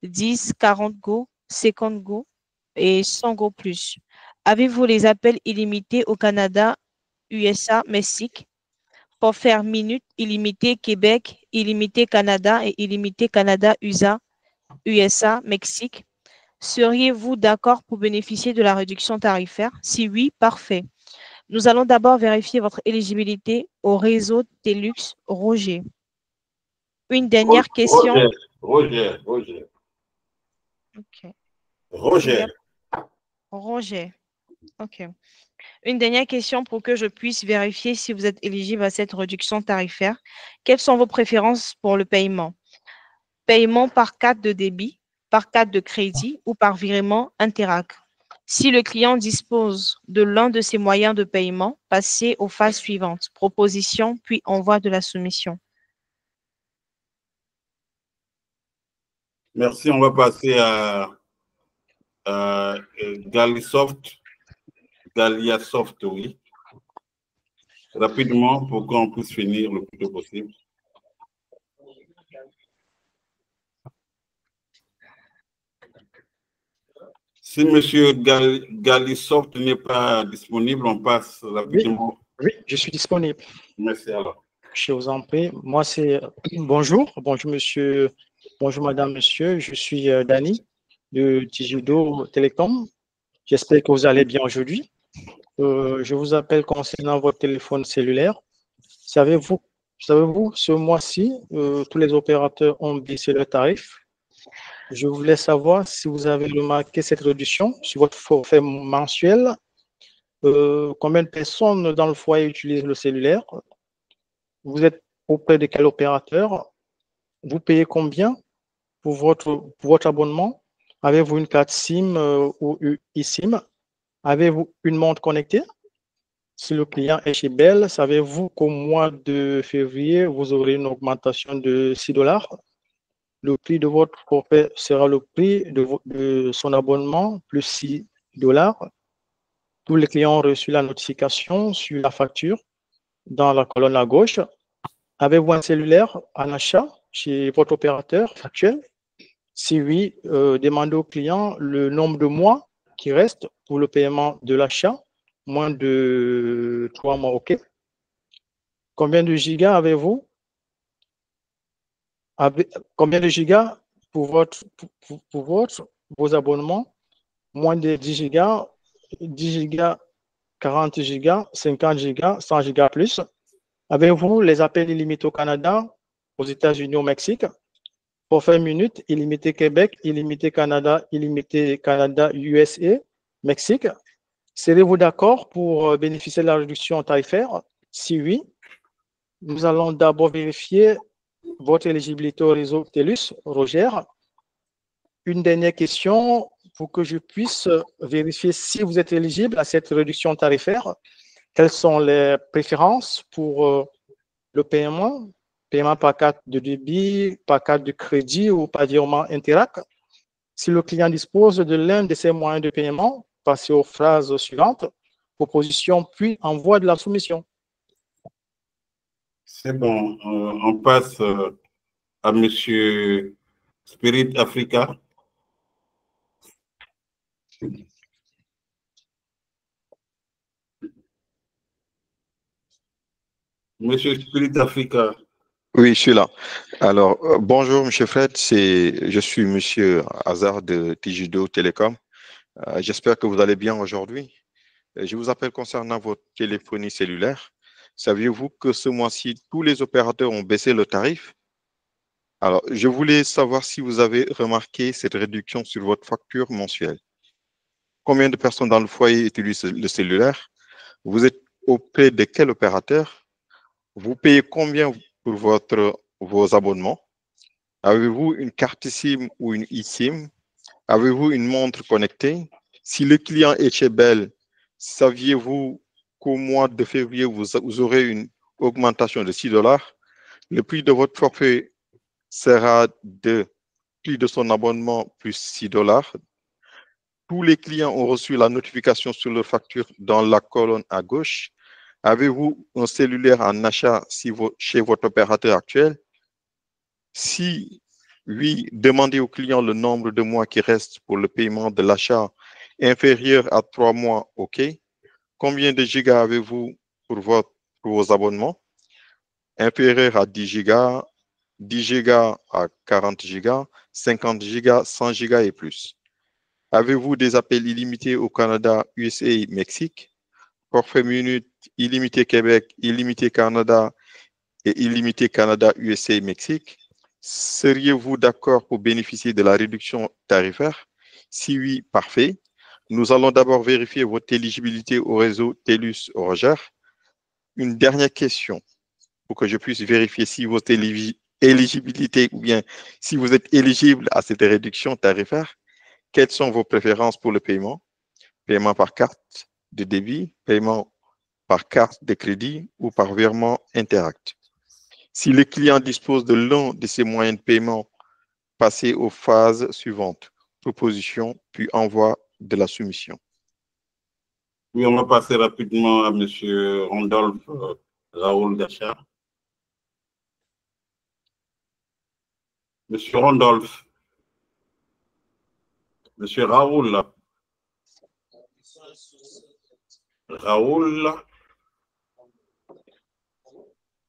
Speaker 3: 10, 40 Go, 50 Go et 100 Go plus. Avez-vous les appels illimités au Canada, USA, Mexique? Forfait minute illimité Québec, illimité Canada et illimité Canada, USA, Mexique. Seriez-vous d'accord pour bénéficier de la réduction tarifaire? Si oui, parfait. Nous allons d'abord vérifier votre éligibilité au réseau TELUX Roger. Une dernière question.
Speaker 2: Roger.
Speaker 3: OK.
Speaker 2: Roger.
Speaker 3: Roger. OK. Une dernière question pour que je puisse vérifier si vous êtes éligible à cette réduction tarifaire. Quelles sont vos préférences pour le paiement? Paiement par carte de débit, par carte de crédit ou par virement Interac. Si le client dispose de l'un de ces moyens de paiement, passez aux phases suivantes. Proposition, puis envoi de la soumission.
Speaker 2: Merci. On va passer à Galiasoft, oui. Rapidement pour qu'on puisse finir le plus tôt possible. Si M. Galiasoft n'est pas disponible, on passe rapidement.
Speaker 8: Oui, je suis disponible.
Speaker 2: Merci alors.
Speaker 8: Je vous en prie. Moi, c'est bonjour monsieur, bonjour madame, monsieur. Je suis Dani de Tigido Télécom. J'espère que vous allez bien aujourd'hui. Je vous appelle concernant votre téléphone cellulaire. Savez-vous, ce mois-ci, tous les opérateurs ont baissé le tarif. Je voulais savoir si vous avez remarqué cette réduction sur votre forfait mensuel. Combien de personnes dans le foyer utilisent le cellulaire? Vous êtes auprès de quel opérateur? vous payez combien pour votre abonnement? Avez-vous une carte SIM ou eSIM? Avez-vous une montre connectée? Si le client est chez Bell, savez-vous qu'au mois de février, vous aurez une augmentation de 6 $? Le prix de votre forfait sera le prix de son abonnement plus 6 $. Tous les clients ont reçu la notification sur la facture dans la colonne à gauche. Avez-vous un cellulaire en achat chez votre opérateur actuel? Si oui, demandez au client le nombre de mois qui reste pour le paiement de l'achat, moins de 3 mois, OK? Combien de gigas avez-vous? Combien de gigas pour vos abonnements? Moins de 10 gigas, 10 gigas, 40 gigas, 50 gigas, 100 gigas plus. Avez-vous les appels illimités au Canada, aux États-Unis, au Mexique? Forfait minute, illimité Québec, illimité Canada, USA, Mexique. Serez-vous d'accord pour bénéficier de la réduction tarifaire? Si oui, nous allons d'abord vérifier votre éligibilité au réseau TELUS. Roger, une dernière question pour que je puisse vérifier si vous êtes éligible à cette réduction tarifaire. Quelles sont les préférences pour le paiement? Paiement par carte de débit, par carte de crédit ou par virement Interac? Si le client dispose de l'un de ces moyens de paiement, passez aux phrases suivantes: proposition puis envoi de la soumission.
Speaker 2: C'est bon, on passe à M. Spirit Africa. Monsieur Spirit Africa.
Speaker 6: Oui, je suis là. Alors, bonjour, M. Fred. Je suis M. Hazard de Tigido Télécom. J'espère que vous allez bien aujourd'hui. Je vous appelle concernant votre téléphonie cellulaire. Saviez-vous que ce mois-ci, tous les opérateurs ont baissé le tarif? Alors, je voulais savoir si vous avez remarqué cette réduction sur votre facture mensuelle. Combien de personnes dans le foyer utilisent le cellulaire? Vous êtes auprès de quel opérateur? Vous payez combien pour vos abonnements? Avez-vous une carte SIM ou une eSIM? Avez-vous une montre connectée? Si le client est chez Bell, saviez-vous qu'au mois de février, vous aurez une augmentation de 6 $? Le prix de votre forfait sera de prix de son abonnement plus 6 $. Tous les clients ont reçu la notification sur leur facture dans la colonne à gauche. Avez-vous un cellulaire en achat chez votre opérateur actuel? Si oui, demandez au client le nombre de mois qui restent pour le paiement de l'achat inférieur à 3 mois, OK. Combien de gigas avez-vous pour vos abonnements? Inférieur à 10 gigas, 10 gigas à 40 gigas, 50 gigas, 100 gigas et plus. Avez-vous des appels illimités au Canada, USA et Mexique? Forfait minute, illimité Québec, illimité Canada et illimité Canada, USA et Mexique? Seriez-vous d'accord pour bénéficier de la réduction tarifaire? Si oui, parfait. Nous allons d'abord vérifier votre éligibilité au réseau TELUS Roger. Une dernière question pour que je puisse vérifier si votre éligibilité ou bien si vous êtes éligible à cette réduction tarifaire. Quelles sont vos préférences pour le paiement? Paiement par carte de débit, paiement par carte de crédit ou par virement Interact. Si le client dispose de l'un de ces moyens de paiement, passez aux phases suivantes: proposition, puis envoi de la soumission.
Speaker 2: Oui, on va passer rapidement à M. Randolph Raoul Gachard. Monsieur Randolph. Monsieur Raoul. Raoul.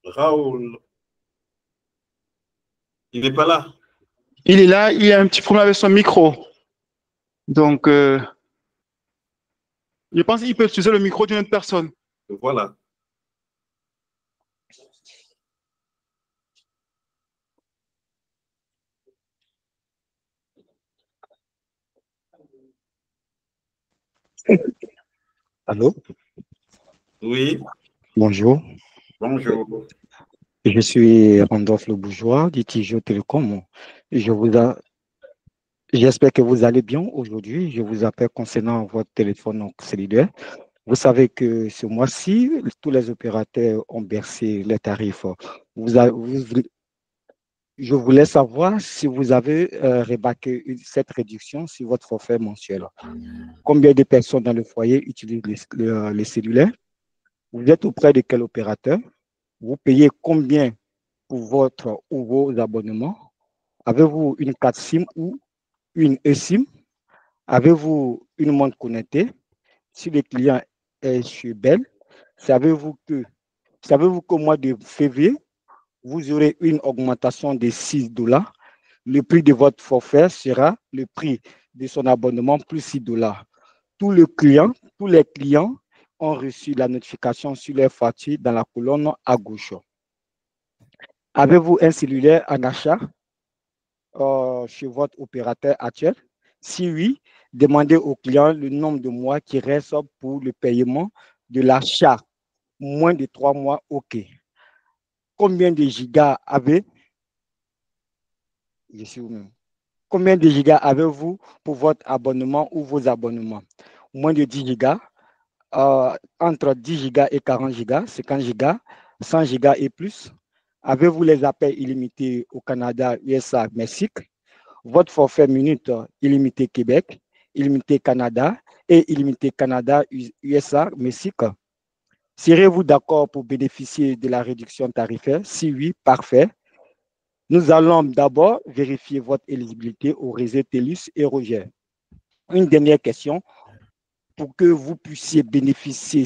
Speaker 2: Raoul. Il n'est pas là.
Speaker 1: Il est là, il a un petit problème avec son micro. Donc, je pense qu'il peut utiliser le micro d'une autre personne.
Speaker 2: Voilà.
Speaker 9: Allô?
Speaker 2: Oui.
Speaker 9: Bonjour.
Speaker 2: Bonjour.
Speaker 9: Je suis Randolph Le Bourgeois du Tijo Télécom. J'espère que vous allez bien aujourd'hui. Je vous appelle concernant votre téléphone cellulaire. Vous savez que ce mois-ci, tous les opérateurs ont baissé les tarifs. Je voulais savoir si vous avez remarqué cette réduction sur votre forfait mensuel. Combien de personnes dans le foyer utilisent les cellulaires? Vous êtes auprès de quel opérateur? Vous payez combien pour votre ou vos abonnements? Avez-vous une carte SIM ou une eSIM? Avez-vous une montre connectée? Si le client est chez Bell, savez-vous qu'au mois de février, vous aurez une augmentation de 6 $. Le prix de votre forfait sera le prix de son abonnement plus 6 $. Tous les clients ont reçu la notification sur leur facture dans la colonne à gauche. Avez-vous un cellulaire en achat chez votre opérateur actuel? Si oui, demandez au client le nombre de mois qui reste pour le paiement de l'achat. Moins de 3 mois, OK. Combien de gigas Combien de gigas avez-vous pour votre abonnement ou vos abonnements? Moins de 10 gigas, entre 10 gigas et 40 gigas, 50 gigas, 100 gigas et plus. Avez-vous les appels illimités au Canada, USA, Mexique? Votre forfait minute illimité Québec, illimité Canada et illimité Canada, USA, Mexique? Serez-vous d'accord pour bénéficier de la réduction tarifaire? Si oui, parfait. Nous allons d'abord vérifier votre éligibilité au réseau TELUS et Roger. Une dernière question. Pour que vous puissiez bénéficier,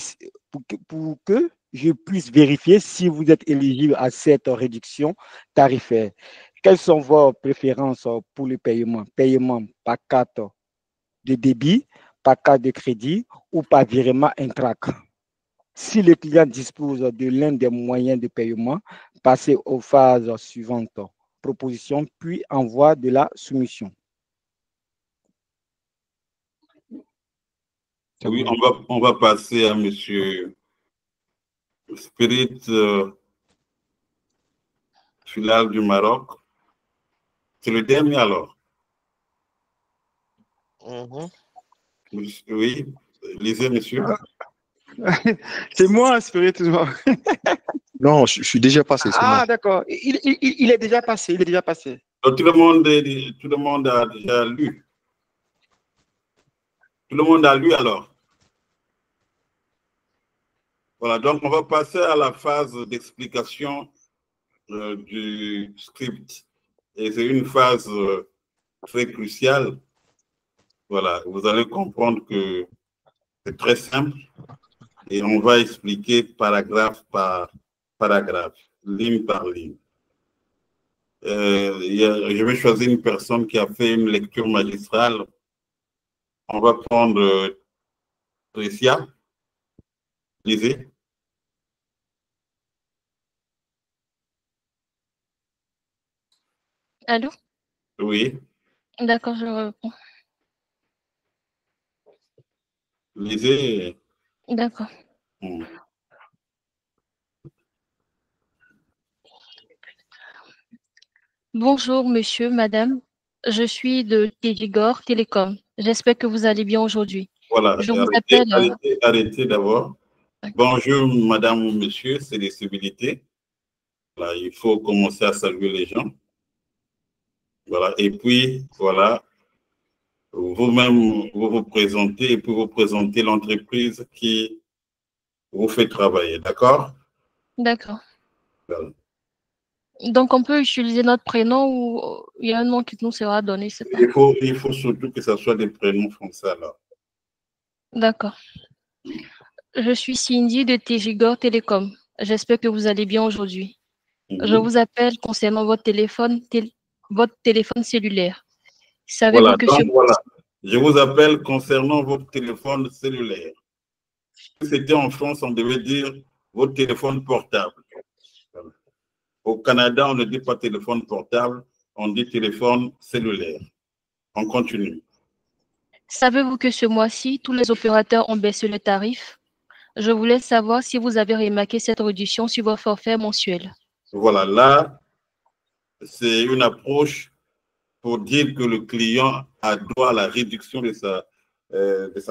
Speaker 9: pour que je puisse vérifier si vous êtes éligible à cette réduction tarifaire. Quelles sont vos préférences pour le paiement? Paiement par carte de débit, par carte de crédit ou par virement intrac? Si le client dispose de l'un des moyens de paiement, passez aux phases suivantes. Proposition, puis envoi de la soumission.
Speaker 2: Oui, on va passer à Monsieur Spirit Filal du Maroc. C'est le dernier alors. Oui, lisez, monsieur.
Speaker 1: C'est moi, Spirit.
Speaker 6: Non, je suis déjà passé.
Speaker 1: Ah, d'accord. Il est déjà passé. Il est déjà passé.
Speaker 2: Donc, tout le monde a déjà lu. Tout le monde a lu alors. Voilà, donc on va passer à la phase d'explication du script. Et c'est une phase très cruciale. Voilà, vous allez comprendre que c'est très simple et on va expliquer paragraphe par paragraphe, ligne par ligne. Je vais choisir une personne qui a fait une lecture magistrale. On va prendre Tricia. Lisez.
Speaker 3: Allô?
Speaker 2: Oui.
Speaker 3: D'accord, je réponds.
Speaker 2: Lisez.
Speaker 3: D'accord. Bonjour, monsieur, madame. Je suis de Tigigor Télécom. J'espère que vous allez bien aujourd'hui.
Speaker 2: Voilà,
Speaker 3: Je vous appelle.
Speaker 2: Arrêtez d'abord. Bonjour, madame ou monsieur, c'est des civilités. Voilà, il faut commencer à saluer les gens. Voilà, et puis, voilà, vous-même, vous vous présentez et puis vous présentez l'entreprise qui vous fait travailler, d'accord?
Speaker 3: D'accord.
Speaker 2: Voilà.
Speaker 3: Donc, on peut utiliser notre prénom ou il y a un nom qui nous sera donné, c'est pas.
Speaker 2: Il faut surtout que ce soit des prénoms français alors.
Speaker 3: D'accord. Je suis Cindy de Tigigor Télécom. J'espère que vous allez bien aujourd'hui. Je vous appelle concernant votre téléphone cellulaire. Savez-vous que
Speaker 2: voilà. Je vous appelle concernant votre téléphone cellulaire. Si c'était en France, on devait dire votre téléphone portable. Au Canada, on ne dit pas téléphone portable, on dit téléphone cellulaire. On continue.
Speaker 3: Savez-vous que ce mois-ci, tous les opérateurs ont baissé le tarif? Je voulais savoir si vous avez remarqué cette réduction sur vos forfaits mensuels.
Speaker 2: Voilà, là, c'est une approche pour dire que le client a droit à la réduction de sa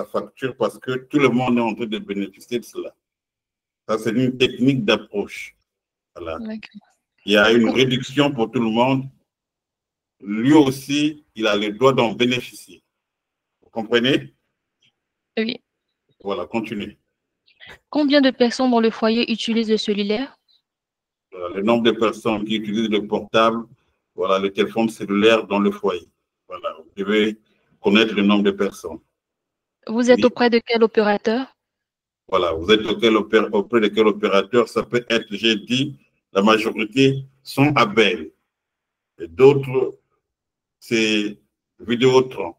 Speaker 2: facture parce que tout le monde est en train de bénéficier de cela. Ça, c'est une technique d'approche. Voilà. Il y a une réduction pour tout le monde. Lui aussi, il a le droit d'en bénéficier. Vous comprenez?
Speaker 3: Oui.
Speaker 2: Voilà, continuez.
Speaker 3: Combien de personnes dans le foyer utilisent le cellulaire?
Speaker 2: Voilà, le nombre de personnes qui utilisent le portable, voilà, le téléphone cellulaire dans le foyer. Voilà, vous devez connaître le nombre de personnes.
Speaker 3: Vous êtes auprès de quel opérateur?
Speaker 2: Voilà, vous êtes auprès de quel opérateur? Ça peut être, j'ai dit, la majorité sont à Bell. Et d'autres, c'est Vidéotron.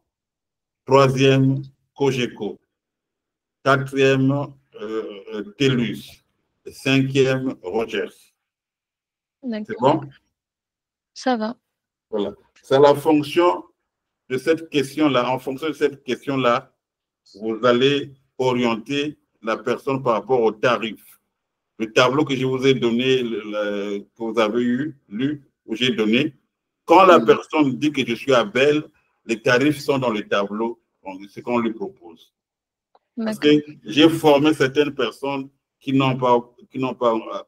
Speaker 2: Troisième, Cogeco. Quatrième, TELUS. Et cinquième, Rogers. C'est bon?
Speaker 3: Ça va.
Speaker 2: Voilà. C'est la fonction de cette question-là. En fonction de cette question-là, vous allez orienter la personne par rapport au tarif. Le tableau que je vous ai donné, que vous avez lu, que j'ai donné, quand la personne dit que je suis à Bell, les tarifs sont dans le tableau, ce qu'on lui propose. Parce que j'ai formé certaines personnes qui n'ont pas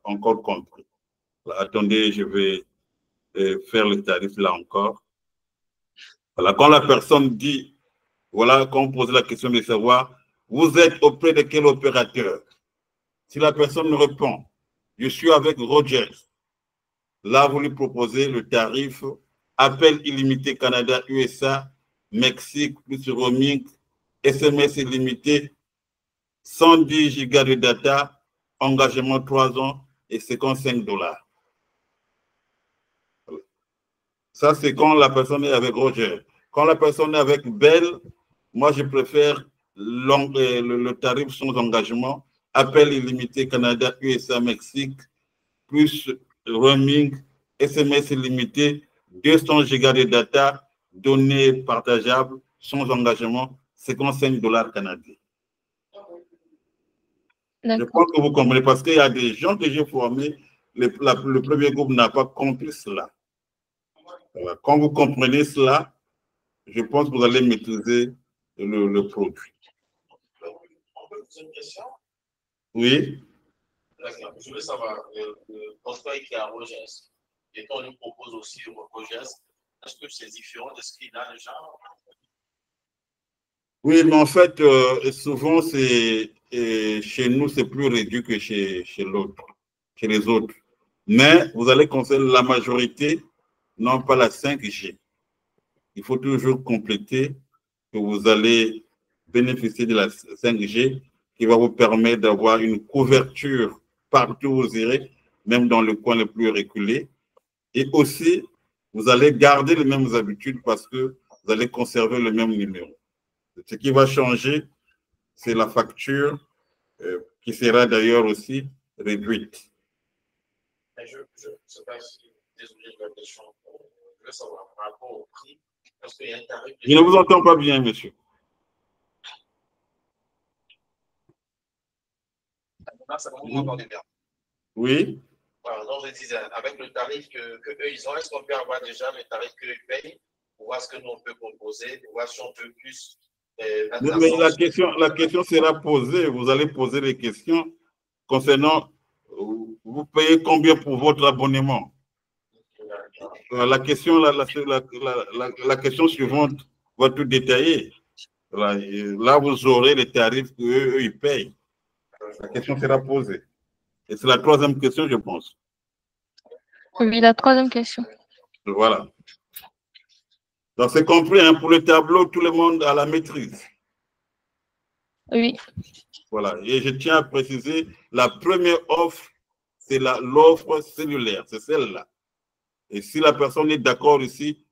Speaker 2: encore compris. Voilà, attendez, je vais faire le tarif là encore. Voilà, quand la personne dit, voilà, quand on pose la question de savoir, vous êtes auprès de quel opérateur? Si la personne me répond, je suis avec Rogers, là, vous lui proposez le tarif appel illimité Canada, USA, Mexique, plus roaming, SMS illimité, 110 gigas de data, engagement 3 ans et 55 $. Ça, c'est quand la personne est avec Roger. Quand la personne est avec Bell, moi, je préfère le tarif sans engagement, appel illimité Canada, USA, Mexique, plus roaming, SMS illimité, 200 gigas de data, données partageables, sans engagement, 55 $ canadiens. Je pense que vous comprenez, parce qu'il y a des gens que j'ai formés, le premier groupe n'a pas compris cela. Voilà. Quand vous comprenez cela, je pense que vous allez maîtriser le produit.
Speaker 4: On peut poser une question?
Speaker 2: Oui.
Speaker 4: Je veux savoir, le prospect qui est à Rogers, et qu'on lui propose aussi Rogers, est-ce que c'est différent de ce qu'il a déjà?
Speaker 2: Oui, mais en fait, souvent, chez nous, c'est plus réduit que chez l'autre, chez les autres. Mais vous allez constater la majorité n'ont pas la 5G. Il faut toujours compléter que vous allez bénéficier de la 5G qui va vous permettre d'avoir une couverture partout où vous irez, même dans le coin le plus reculé. Et aussi, vous allez garder les mêmes habitudes parce que vous allez conserver le même numéro. Ce qui va changer, c'est la facture qui sera d'ailleurs aussi réduite.
Speaker 4: Je ne sais pas si, désolé de la question, je veux savoir par rapport au prix, parce qu'il y a un tarif.
Speaker 2: Je ne vous entends pas bien, monsieur.
Speaker 4: Vous m'entendez bien?
Speaker 2: Oui.
Speaker 4: Voilà, donc je disais, avec le tarif qu'eux ils ont, est-ce qu'on peut avoir déjà le tarif qu'eux ils payent pour voir ce que nous on peut proposer, pour voir si on peut plus.
Speaker 2: Mais la question sera posée, vous allez poser les questions concernant, vous payez combien pour votre abonnement? La question suivante va tout détailler. Là, vous aurez les tarifs qu'eux ils payent. La question sera posée. Et c'est la troisième question, je pense.
Speaker 3: Oui, la troisième question.
Speaker 2: Voilà. Donc, c'est compris, hein, pour le tableau, tout le monde a la maîtrise.
Speaker 3: Oui.
Speaker 2: Voilà. Et je tiens à préciser, la première offre, c'est l'offre cellulaire, c'est celle-là. Et si la personne est d'accord ici,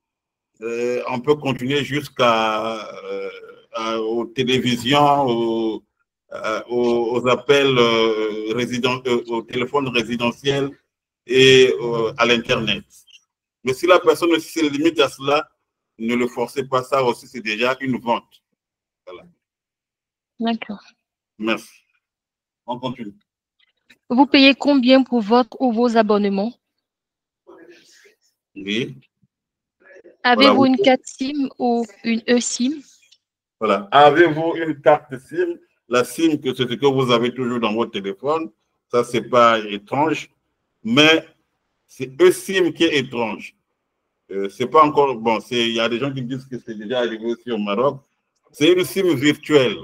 Speaker 2: on peut continuer jusqu'à aux télévisions, aux appels au téléphone résidentiel et à l'Internet. Mais si la personne se limite à cela, ne le forcez pas, ça aussi, c'est déjà une vente. Voilà.
Speaker 3: D'accord.
Speaker 2: Merci. On continue.
Speaker 3: Vous payez combien pour votre ou vos abonnements?
Speaker 2: Oui.
Speaker 3: Avez-vous une carte SIM ou une eSIM?
Speaker 2: Voilà. Avez-vous une carte SIM? La SIM, c'est ce que vous avez toujours dans votre téléphone. Ça, ce n'est pas étrange. Mais c'est eSIM qui est étrange. C'est pas encore... Bon, il y a des gens qui disent que c'est déjà arrivé aussi au Maroc. C'est une SIM virtuelle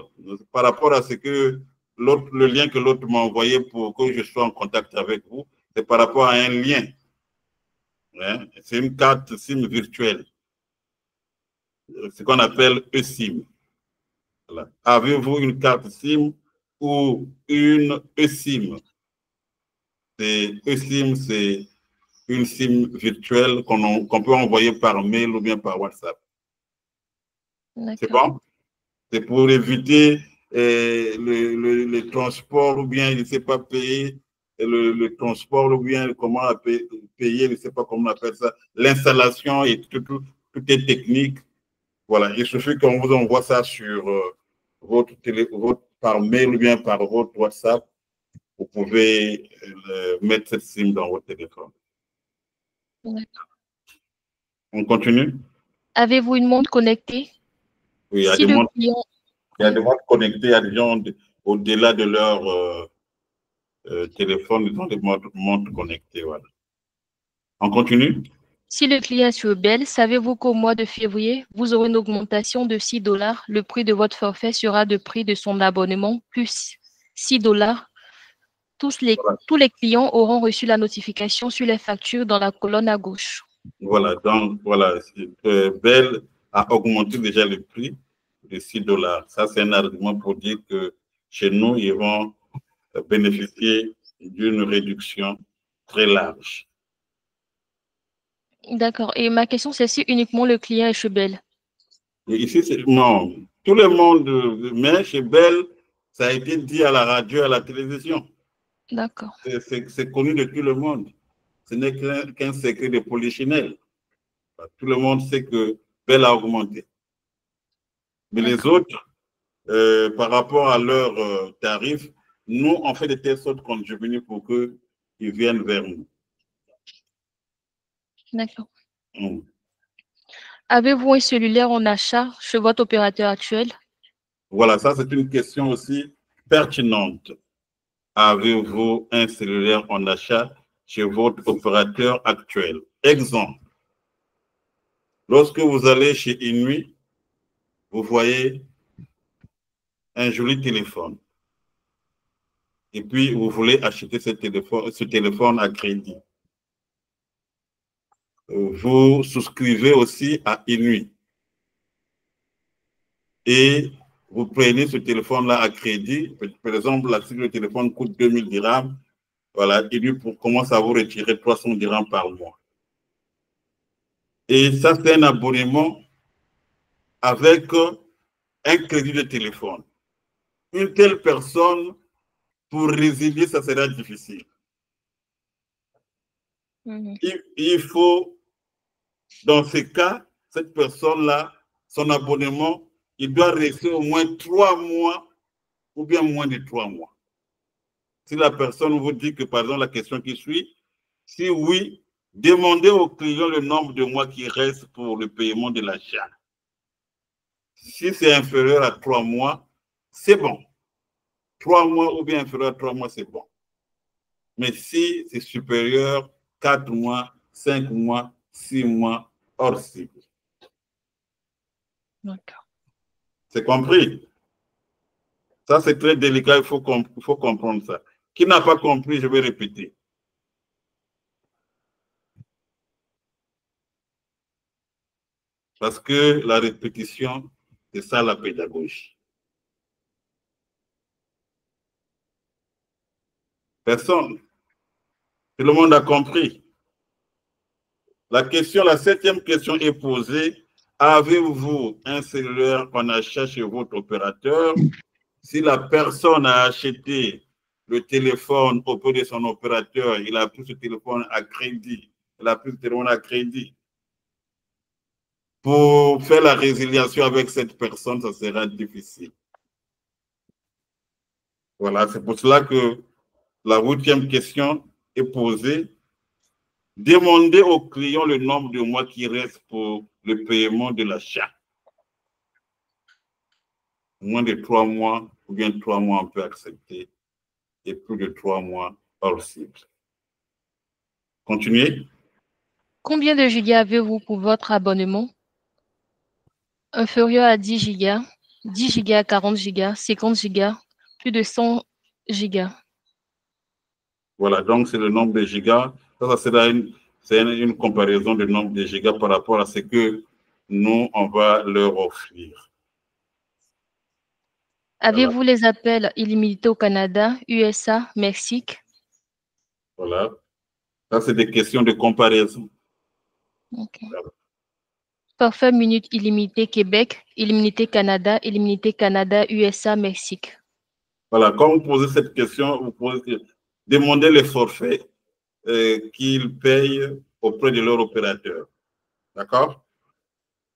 Speaker 2: par rapport à ce que le lien que l'autre m'a envoyé pour que je sois en contact avec vous. C'est par rapport à un lien. Hein? C'est une carte SIM virtuelle. Ce qu'on appelle eSIM. Voilà. Avez-vous une carte SIM ou une eSIM? eSIM, c'est une SIM virtuelle qu'on peut envoyer par mail ou bien par WhatsApp. C'est bon? C'est pour éviter le transport ou bien, il ne sait pas payer le transport ou bien comment payer, je ne sais pas comment on appelle ça, l'installation et tout est technique. Voilà, il suffit qu'on vous envoie ça sur par mail ou bien par votre WhatsApp. Vous pouvez mettre cette SIM dans votre téléphone. On continue? Avez-vous une montre connectée? Oui, il y a des montres. Il y a des montres connectées, il y a des gens au-delà de leur téléphone, ils ont des montres connectées. Voilà. On continue?
Speaker 3: Si le client est sur Bell, savez-vous qu'au mois de février, vous aurez une augmentation de $6. Le prix de votre forfait sera le prix de son abonnement plus $6. Tous les clients auront reçu la notification sur les factures dans la colonne à gauche.
Speaker 2: Voilà, donc voilà, Bell a augmenté déjà le prix de $6. Ça, c'est un argument pour dire que chez nous, ils vont bénéficier d'une réduction très large.
Speaker 3: D'accord. Et ma question, c'est si uniquement le client est chez Bell.
Speaker 2: Ici, non. Tout le monde, mais chez Bell, ça a été dit à la radio, à la télévision.
Speaker 3: D'accord.
Speaker 2: C'est connu de tout le monde. Ce n'est qu'un secret de polichinelle. Tout le monde sait que Bell a augmenté. Mais les autres, par rapport à leurs tarifs, nous, on fait de telle sorte qu'on est venu pour qu'ils viennent vers nous.
Speaker 3: D'accord. Avez-vous un cellulaire en achat chez votre opérateur actuel?
Speaker 2: Voilà, ça c'est une question aussi pertinente. Avez-vous un cellulaire en achat chez votre opérateur actuel? Exemple, lorsque vous allez chez Inouï, vous voyez un joli téléphone. Et puis, vous voulez acheter ce téléphone à crédit. Vous souscrivez aussi à Inouï. Et vous prenez ce téléphone-là à crédit. Par exemple, là, si le téléphone coûte 2000 dirhams, voilà, Inouï commence à vous retirer 300 dirhams par mois. Et ça, c'est un abonnement avec un crédit de téléphone. Une telle personne, pour résilier, ça sera difficile. Il faut, dans ces cas, cette personne-là, son abonnement, il doit rester au moins 3 mois ou bien moins de 3 mois. Si la personne vous dit que, par exemple, la question qui suit, si oui, demandez au client le nombre de mois qui reste pour le paiement de l'achat. Si c'est inférieur à 3 mois, c'est bon. 3 mois ou bien inférieur à 3 mois, c'est bon. Mais si c'est supérieur, 4 mois, 5 mois, 6 mois, hors cible.
Speaker 3: D'accord.
Speaker 2: C'est compris? Ça, c'est très délicat, il faut comprendre ça. Qui n'a pas compris, je vais répéter. Parce que la répétition, c'est ça la pédagogie. Personne. Tout le monde a compris. La 7e question est posée. Avez-vous un cellulaire en achat chez votre opérateur? Si la personne a acheté le téléphone auprès de son opérateur, il a pris ce téléphone à crédit. Il a pris ce téléphone à crédit. Pour faire la résiliation avec cette personne, ça sera difficile. Voilà, c'est pour cela que la 8e question est posée. Demandez au client le nombre de mois qui reste pour le paiement de l'achat. Moins de 3 mois ou bien 3 mois, on peut accepter. Et plus de 3 mois, hors cible. Continuez.
Speaker 3: Combien de gigas avez-vous pour votre abonnement? Inférieur à 10 gigas, 10 gigas, 40 gigas, 50 gigas, plus de 100 gigas.
Speaker 2: Voilà, donc c'est le nombre de gigas. Ça c'est une comparaison du nombre de gigas par rapport à ce que nous, on va leur offrir.
Speaker 3: Avez-vous les appels illimités au Canada, USA, Mexique?
Speaker 2: Voilà. Ça, c'est des questions de comparaison.
Speaker 3: Okay. Forfait minute illimité Québec, illimité Canada, illimité Canada, USA, Mexique.
Speaker 2: Voilà, quand vous posez cette question, vous pouvez demander les forfaits qu'ils payent auprès de leur opérateur. D'accord?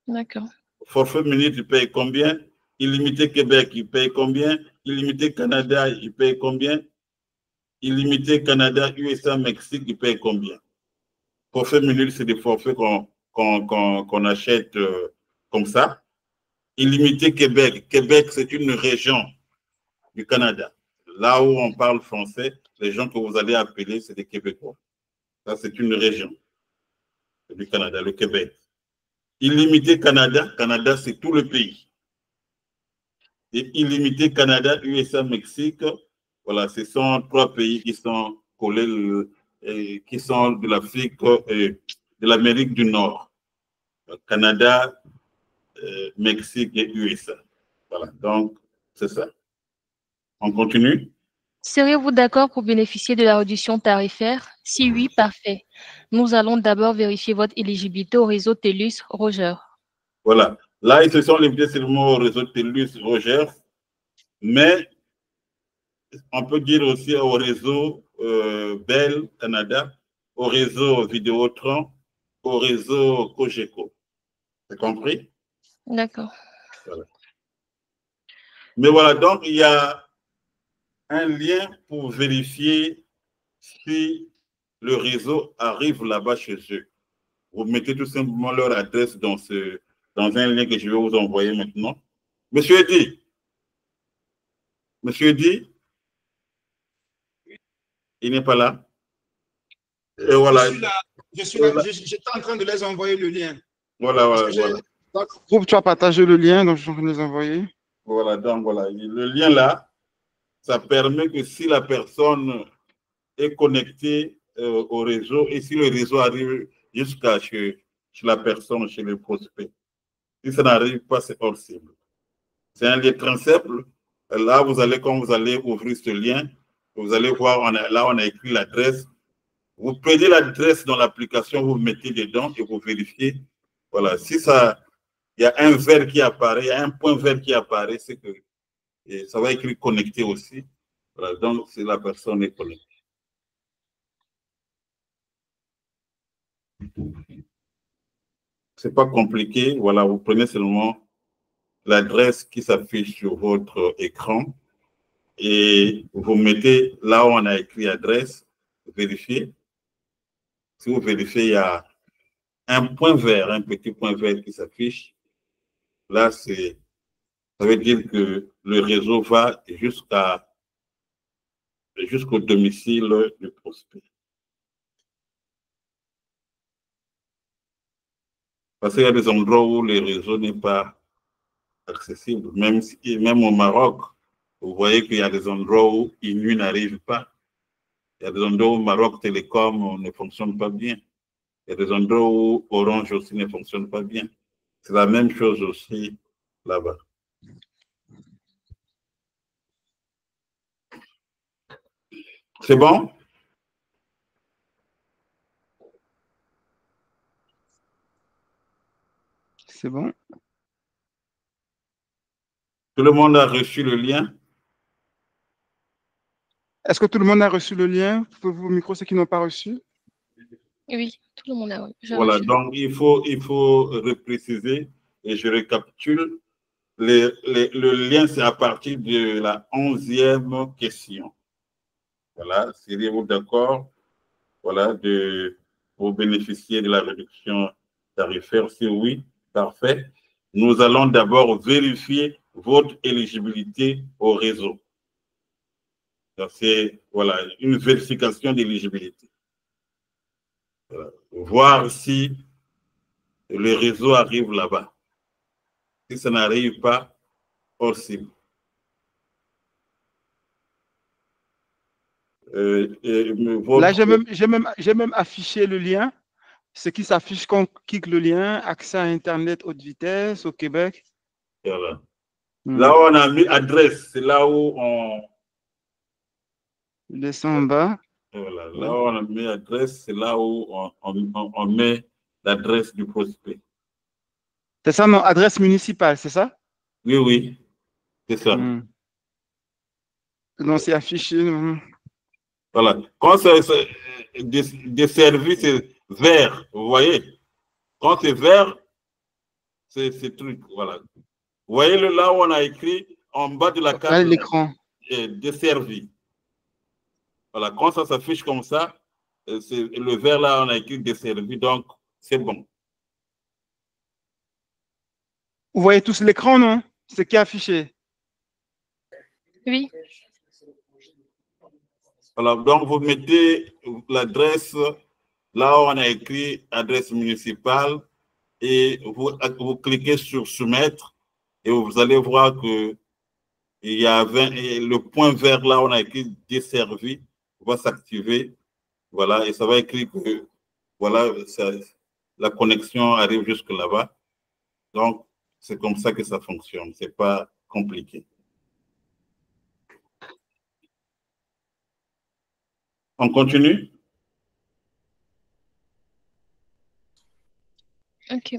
Speaker 3: D'accord.
Speaker 2: Forfait minute, ils payent combien? Illimité Québec, ils payent combien? Illimité Canada, ils payent combien? Illimité Canada, USA, Mexique, ils payent combien? Forfait minute, c'est des forfaits qu'on achète comme ça. Illimité Québec. Québec, c'est une région du Canada. Là où on parle français, les gens que vous allez appeler, c'est des Québécois. Ça, c'est une région du Canada, le Québec. Illimité Canada, Canada, c'est tout le pays. Et illimité Canada, USA, Mexique, voilà, ce sont 3 pays qui sont collés, qui sont de l'Afrique, de l'Amérique du Nord. Canada, Mexique et USA. Voilà, donc c'est ça. On continue?
Speaker 3: Seriez-vous d'accord pour bénéficier de la réduction tarifaire? Si oui, parfait. Nous allons d'abord vérifier votre éligibilité au réseau TELUS Roger.
Speaker 2: Voilà. Là, ils se sont limités seulement au réseau TELUS Roger, mais on peut dire aussi au réseau Bell Canada, au réseau Vidéotron, au réseau Cogeco. T'as compris?
Speaker 3: D'accord.
Speaker 2: Voilà. Mais voilà, donc il y a un lien pour vérifier si le réseau arrive là-bas chez eux. Vous mettez tout simplement leur adresse dans un lien que je vais vous envoyer maintenant. Monsieur Eddy, il n'est pas là. Et voilà.
Speaker 1: Je suis là. J'étais en train de les envoyer le lien.
Speaker 2: Voilà.
Speaker 1: Dans le groupe, tu as partagé le lien, donc je suis en train de les envoyer.
Speaker 2: Voilà, donc voilà. Le lien là, ça permet que si la personne est connectée au réseau et si le réseau arrive jusqu'à chez la personne, chez le prospect, si ça n'arrive pas, c'est hors cible. C'est un lien très simple. Là, quand vous allez ouvrir ce lien, vous allez voir, là, on a écrit l'adresse. Vous prenez l'adresse dans l'application, vous mettez dedans et vous vérifiez. Voilà, si ça, il y a un vert qui apparaît, il y a un point vert qui apparaît, c'est que et ça va écrire connecté aussi. Voilà, donc, si la personne est connectée. C'est pas compliqué. Voilà, vous prenez seulement l'adresse qui s'affiche sur votre écran et vous mettez là où on a écrit adresse, vérifiez. Si vous vérifiez, il y a un point vert, un petit point vert qui s'affiche. Là, ça veut dire que le réseau va jusqu'au domicile du prospect. Parce qu'il y a des endroits où le réseau n'est pas accessible. Même au Maroc, vous voyez qu'il y a des endroits où INU n'arrive pas. Il y a des endroits où Maroc Télécom ne fonctionne pas bien. Il y a des endroits où Orange aussi ne fonctionne pas bien. C'est la même chose aussi là-bas. C'est bon?
Speaker 1: C'est bon.
Speaker 2: Tout le monde a reçu le lien?
Speaker 1: Est-ce que tout le monde a reçu le lien? Pouvez-vous vos micros, ceux qui n'ont pas reçu?
Speaker 3: Oui, tout le monde a reçu.
Speaker 2: Voilà, donc il faut repréciser et je récapitule. Le lien, c'est à partir de la 11e question. Voilà, seriez-vous d'accord? Voilà, de vous bénéficiez de la réduction tarifaire? Si oui, parfait. Nous allons d'abord vérifier votre éligibilité au réseau. C'est voilà, une vérification d'éligibilité. Voilà. Voir si le réseau arrive là-bas. Si ça n'arrive pas, possible.
Speaker 1: Là, j'ai même affiché le lien. Ce qui s'affiche quand on clique le lien, accès à Internet haute vitesse au Québec.
Speaker 2: Voilà. Là où on a mis adresse, c'est là où on...
Speaker 1: Descend en bas.
Speaker 2: Voilà. Là où on a mis adresse, c'est là où on met l'adresse du prospect.
Speaker 1: C'est ça, non? Adresse municipale, c'est ça?
Speaker 2: Oui, oui, c'est ça.
Speaker 1: Donc, c'est affiché.
Speaker 2: Voilà. Quand c'est desservi, c'est vert, vous voyez? Quand c'est vert, c'est truc, voilà. Vous voyez là où on a écrit en bas de la carte,
Speaker 1: l'écran
Speaker 2: desservi. Voilà, quand ça s'affiche comme ça, c'est le vert là, on a écrit desservi, donc c'est bon.
Speaker 1: Vous voyez tous l'écran, non? Ce qui est affiché.
Speaker 3: Oui.
Speaker 2: Voilà, donc vous mettez l'adresse là où on a écrit adresse municipale et vous cliquez sur soumettre et vous allez voir que il y a le point vert là où on a écrit desservi va s'activer. Voilà, et ça va écrire que voilà, la connexion arrive jusque là-bas. Donc, c'est comme ça que ça fonctionne. Ce n'est pas compliqué. On continue?
Speaker 3: OK.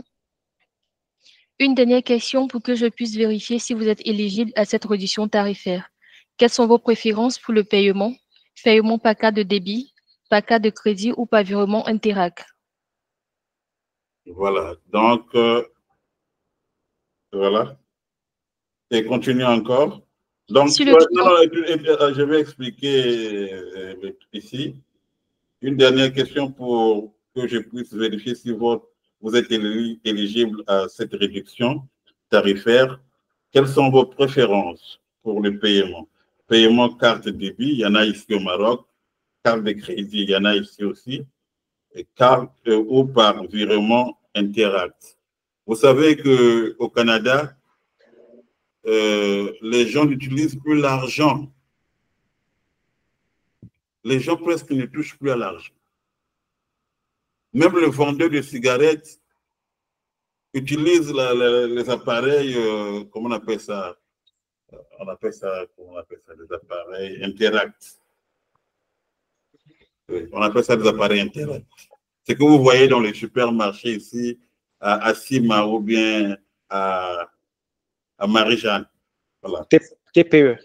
Speaker 3: Une dernière question pour que je puisse vérifier si vous êtes éligible à cette réduction tarifaire. Quelles sont vos préférences pour le paiement? Paiement par carte de débit, par carte de crédit ou par virement Interac?
Speaker 2: Voilà. Donc, voilà. Et continue encore. Donc, je vais expliquer ici. Une dernière question pour que je puisse vérifier si vous êtes éligible à cette réduction tarifaire. Quelles sont vos préférences pour le paiement? Paiement carte de débit, il y en a ici au Maroc. Carte de crédit, il y en a ici aussi. Et carte ou par virement Interact. Vous savez qu'au Canada, les gens n'utilisent plus l'argent. Les gens presque ne touchent plus à l'argent. Même le vendeur de cigarettes utilise les appareils, comment on appelle ça? Comment on appelle ça, des appareils Interact. Oui, on appelle ça des appareils Interact. Ce que vous voyez dans les supermarchés ici, à Sima ou bien à Marie-Jeanne. Voilà.
Speaker 8: TPE.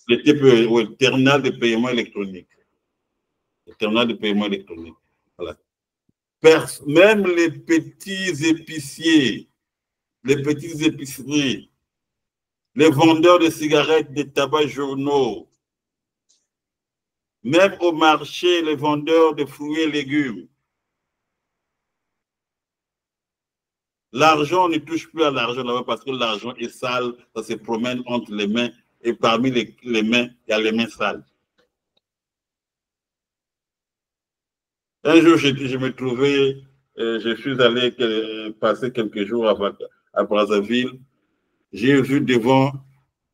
Speaker 2: Le TPE, oui, le terminal de paiement électronique. Le terminal de paiement électronique. Voilà. Même les petits épiciers, les petites épiceries, les vendeurs de cigarettes, de tabac journaux, même au marché, les vendeurs de fruits et légumes. L'argent, on ne touche plus à l'argent là-bas parce que l'argent est sale, ça se promène entre les mains et parmi les mains, il y a les mains sales. Un jour, je me trouvais, je suis allé passer quelques jours à Brazzaville. J'ai vu devant,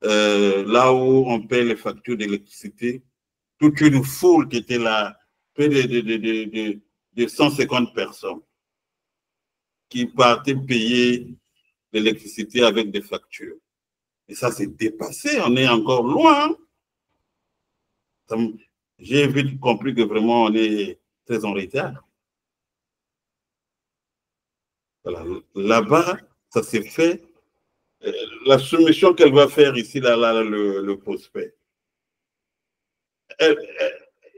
Speaker 2: là où on paie les factures d'électricité, toute une foule qui était là, près de 150 personnes qui partaient payer l'électricité avec des factures. Et ça s'est dépassé, on est encore loin. J'ai vite compris que vraiment on est très en retard. Voilà. Là-bas, ça s'est fait. La soumission qu'elle va faire ici, le prospect,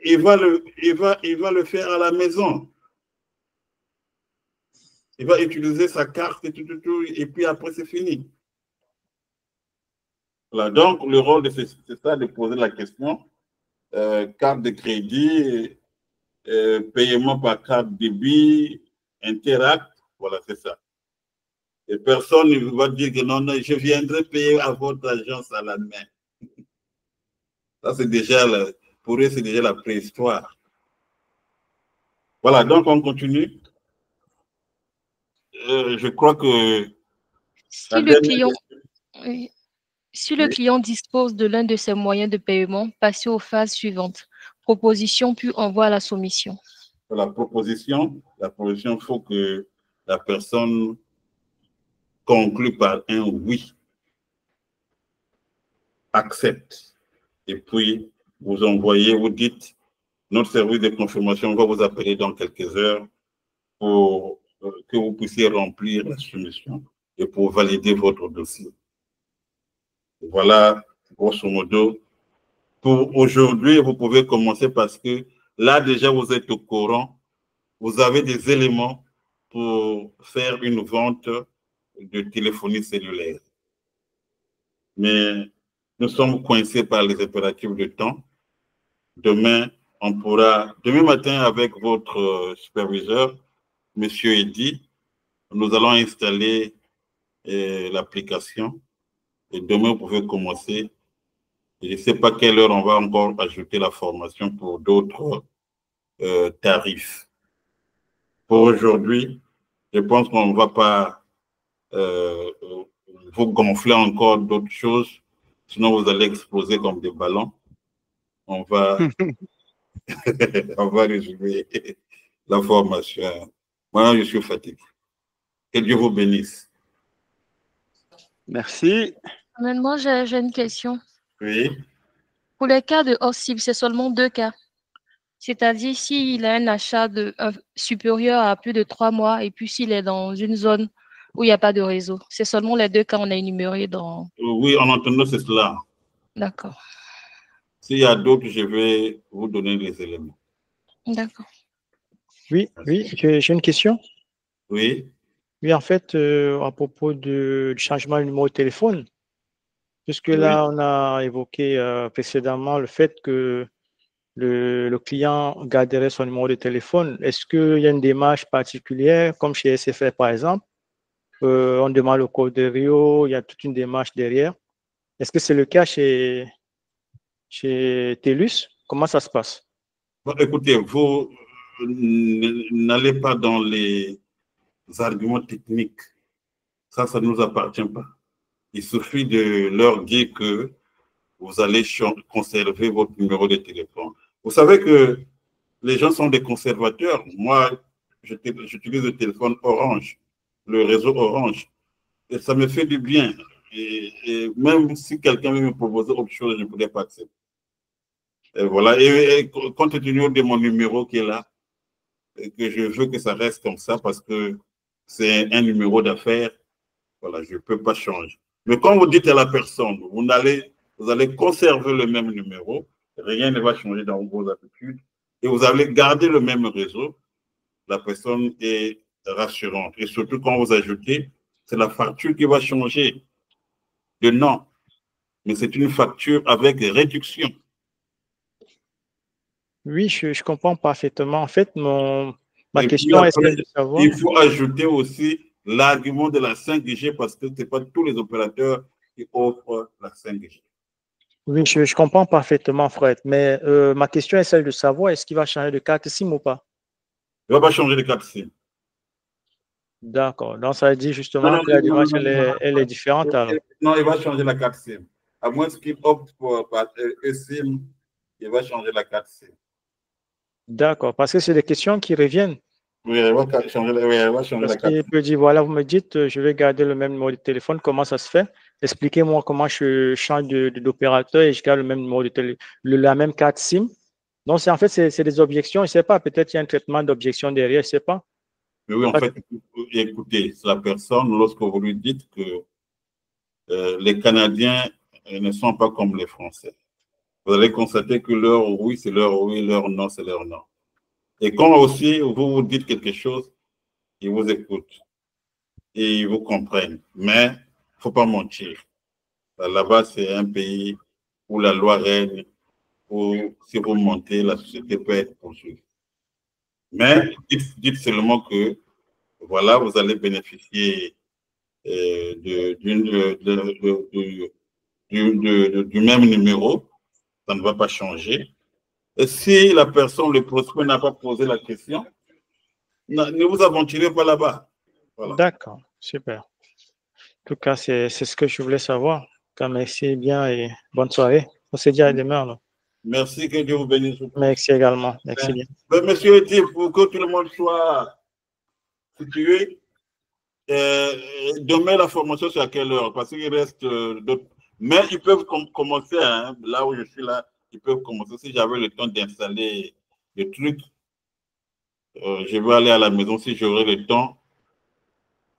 Speaker 2: il va le faire à la maison. Il va utiliser sa carte et tout, et puis après, c'est fini. Voilà. Donc, le rôle de c'est ça, de poser la question, carte de crédit paiement par carte débit, Interact, voilà, c'est ça. Et personne ne va dire que non, non, je viendrai payer à votre agence à la main. Ça, c'est déjà, pour eux, c'est déjà la préhistoire. Voilà, donc on continue. Je crois que...
Speaker 3: Si le client, si le client dispose de l'un de ces moyens de paiement, passez aux phases suivantes. Proposition puis envoi à la soumission.
Speaker 2: La proposition, il faut que la personne conclue par un oui, accepte. Et puis, vous envoyez, vous dites, notre service de confirmation va vous appeler dans quelques heures pour que vous puissiez remplir la soumission et pour valider votre dossier. Voilà, grosso modo. Pour aujourd'hui, vous pouvez commencer parce que là, déjà, vous êtes au courant. Vous avez des éléments pour faire une vente de téléphonie cellulaire. Mais nous sommes coincés par les impératifs de temps. Demain matin, avec votre superviseur, M. Eddy, nous allons installer l'application. Et demain, vous pouvez commencer. Je ne sais pas quelle heure on va encore ajouter la formation pour d'autres tarifs. Pour aujourd'hui, je pense qu'on ne va pas vous gonfler encore d'autres choses, sinon vous allez exploser comme des ballons. On va, on va résumer la formation. Moi, je suis fatigué. Que Dieu vous bénisse.
Speaker 1: Merci.
Speaker 3: Moi, j'ai une question.
Speaker 2: Oui.
Speaker 3: Pour les cas de hors cible, c'est seulement 2 cas. C'est-à-dire s'il a un achat supérieur à plus de 3 mois et puis s'il est dans une zone où il n'y a pas de réseau. C'est seulement les 2 cas qu'on a énumérés dans...
Speaker 2: Oui, en entendant, c'est cela.
Speaker 3: D'accord.
Speaker 2: S'il y a d'autres, je vais vous donner les éléments.
Speaker 3: D'accord.
Speaker 8: Oui, j'ai une question.
Speaker 2: Oui.
Speaker 8: Oui, en fait, à propos du changement de numéro de téléphone, puisque là, on a évoqué précédemment le fait que le client garderait son numéro de téléphone. Est-ce qu'il y a une démarche particulière, comme chez SFR par exemple? On demande le code de Rio, il y a toute une démarche derrière. Est-ce que c'est le cas chez TELUS? Comment ça se passe?
Speaker 2: Bon, écoutez, vous n'allez pas dans les arguments techniques. Ça ne nous appartient pas. Il suffit de leur dire que vous allez conserver votre numéro de téléphone. Vous savez que les gens sont des conservateurs. Moi, j'utilise le téléphone Orange, le réseau Orange, et ça me fait du bien. Et même si quelqu'un veut me proposer autre chose, je ne pourrais pas accepter. Et voilà. Et compte tenu de mon numéro qui est là, et que je veux que ça reste comme ça parce que c'est un numéro d'affaires, voilà, je ne peux pas changer. Mais quand vous dites à la personne, vous allez conserver le même numéro, rien ne va changer dans vos habitudes, et vous allez garder le même réseau, la personne est rassurante. Et surtout quand vous ajoutez, c'est la facture qui va changer de nom, mais c'est une facture avec réduction. Oui,
Speaker 8: je comprends parfaitement. En fait, ma question est celle de savoir...
Speaker 2: Il faut ajouter aussi l'argument de la 5G parce que ce n'est pas tous les opérateurs qui offrent la 5G.
Speaker 8: Oui, je comprends parfaitement, Fred. Mais ma question est celle de savoir, est-ce qu'il va changer de carte SIM ou pas?
Speaker 2: Il ne va pas changer de carte SIM.
Speaker 8: D'accord. Donc, ça veut dire justement que la démarche, elle est différente alors.
Speaker 2: Non, il va changer la carte SIM. À moins qu'il opte pour eSIM, il va changer la carte SIM.
Speaker 8: D'accord, parce que c'est des questions qui reviennent.
Speaker 2: Oui, elle va changer la carte.
Speaker 8: Il peut dire, voilà, vous me dites, je vais garder le même numéro de téléphone, comment ça se fait? Expliquez-moi comment je change d'opérateur et je garde le même numéro de téléphone, la même carte SIM. Donc, en fait, c'est des objections, je ne sais pas, peut-être qu'il y a un traitement d'objection derrière, je ne sais pas.
Speaker 2: Mais oui, en fait, écoutez, la personne, lorsque vous lui dites que les Canadiens ne sont pas comme les Français, vous allez constater que leur oui, c'est leur oui, leur non, c'est leur non. Et quand aussi vous vous dites quelque chose, ils vous écoutent et ils vous comprennent. Mais il ne faut pas mentir. Là-bas, c'est un pays où la loi règne, où si vous mentez, la société peut être poursuivie. Mais dites seulement que, voilà, vous allez bénéficier du même numéro. Ça ne va pas changer. Et si la personne, le prospect n'a pas posé la question, ne vous aventurez pas là-bas. Voilà.
Speaker 8: D'accord, super. En tout cas, c'est ce que je voulais savoir. Merci bien et bonne soirée. On se dit à demain. Alors.
Speaker 2: Merci, que Dieu vous bénisse.
Speaker 8: Merci également. Merci bien.
Speaker 2: Monsieur Eti, pour que tout le monde soit situé, demain, la formation, c'est à quelle heure? Parce qu'il reste d'autres. Mais ils peuvent commencer, hein, là où je suis là, ils peuvent commencer. Si j'avais le temps d'installer le truc, je vais aller à la maison si j'aurai le temps.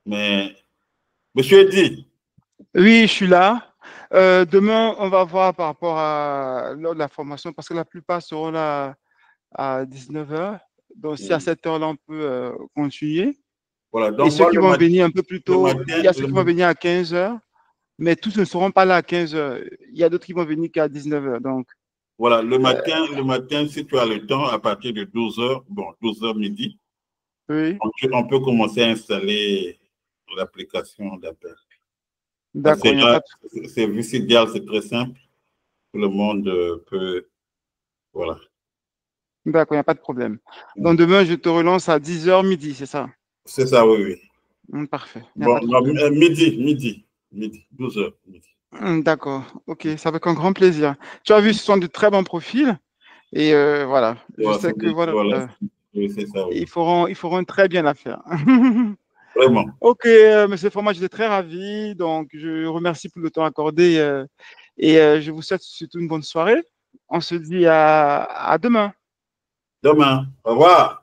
Speaker 2: Mais, monsieur Edi.
Speaker 1: Oui, je suis là. Demain, on va voir par rapport à l'heure de la formation parce que la plupart seront là à 19 h. Donc, si à cette heure-là, on peut continuer.
Speaker 2: Voilà, donc
Speaker 1: et ceux qui vont venir un peu plus tôt, il y a ceux qui vont venir à 15 h, mais tous ne seront pas là à 15 h. Il y a d'autres qui vont venir qu'à 19 h. Donc,
Speaker 2: voilà, le matin, si tu as le temps, à partir de 12 h, bon, 12 h midi,
Speaker 1: oui.
Speaker 2: on peut commencer à installer l'application d'appel.
Speaker 1: D'accord.
Speaker 2: C'est Visidial, c'est très simple. Tout le monde peut. Voilà.
Speaker 1: D'accord, il n'y a pas de problème. Donc, demain, je te relance à 10 h midi, c'est ça?
Speaker 2: C'est ça, oui.
Speaker 1: Parfait.
Speaker 2: Bon, midi, 12 h.
Speaker 1: D'accord, ok, c'est avec un grand plaisir. Tu as vu, ce sont de très bons profils. Et voilà, je sais que voilà,
Speaker 2: oui, ça, oui.
Speaker 1: ils feront très bien l'affaire.
Speaker 2: Vraiment.
Speaker 1: Ok, monsieur Format, j'étais très ravi. Donc, je remercie pour le temps accordé et je vous souhaite surtout une bonne soirée. On se dit à demain.
Speaker 2: Demain. Au revoir.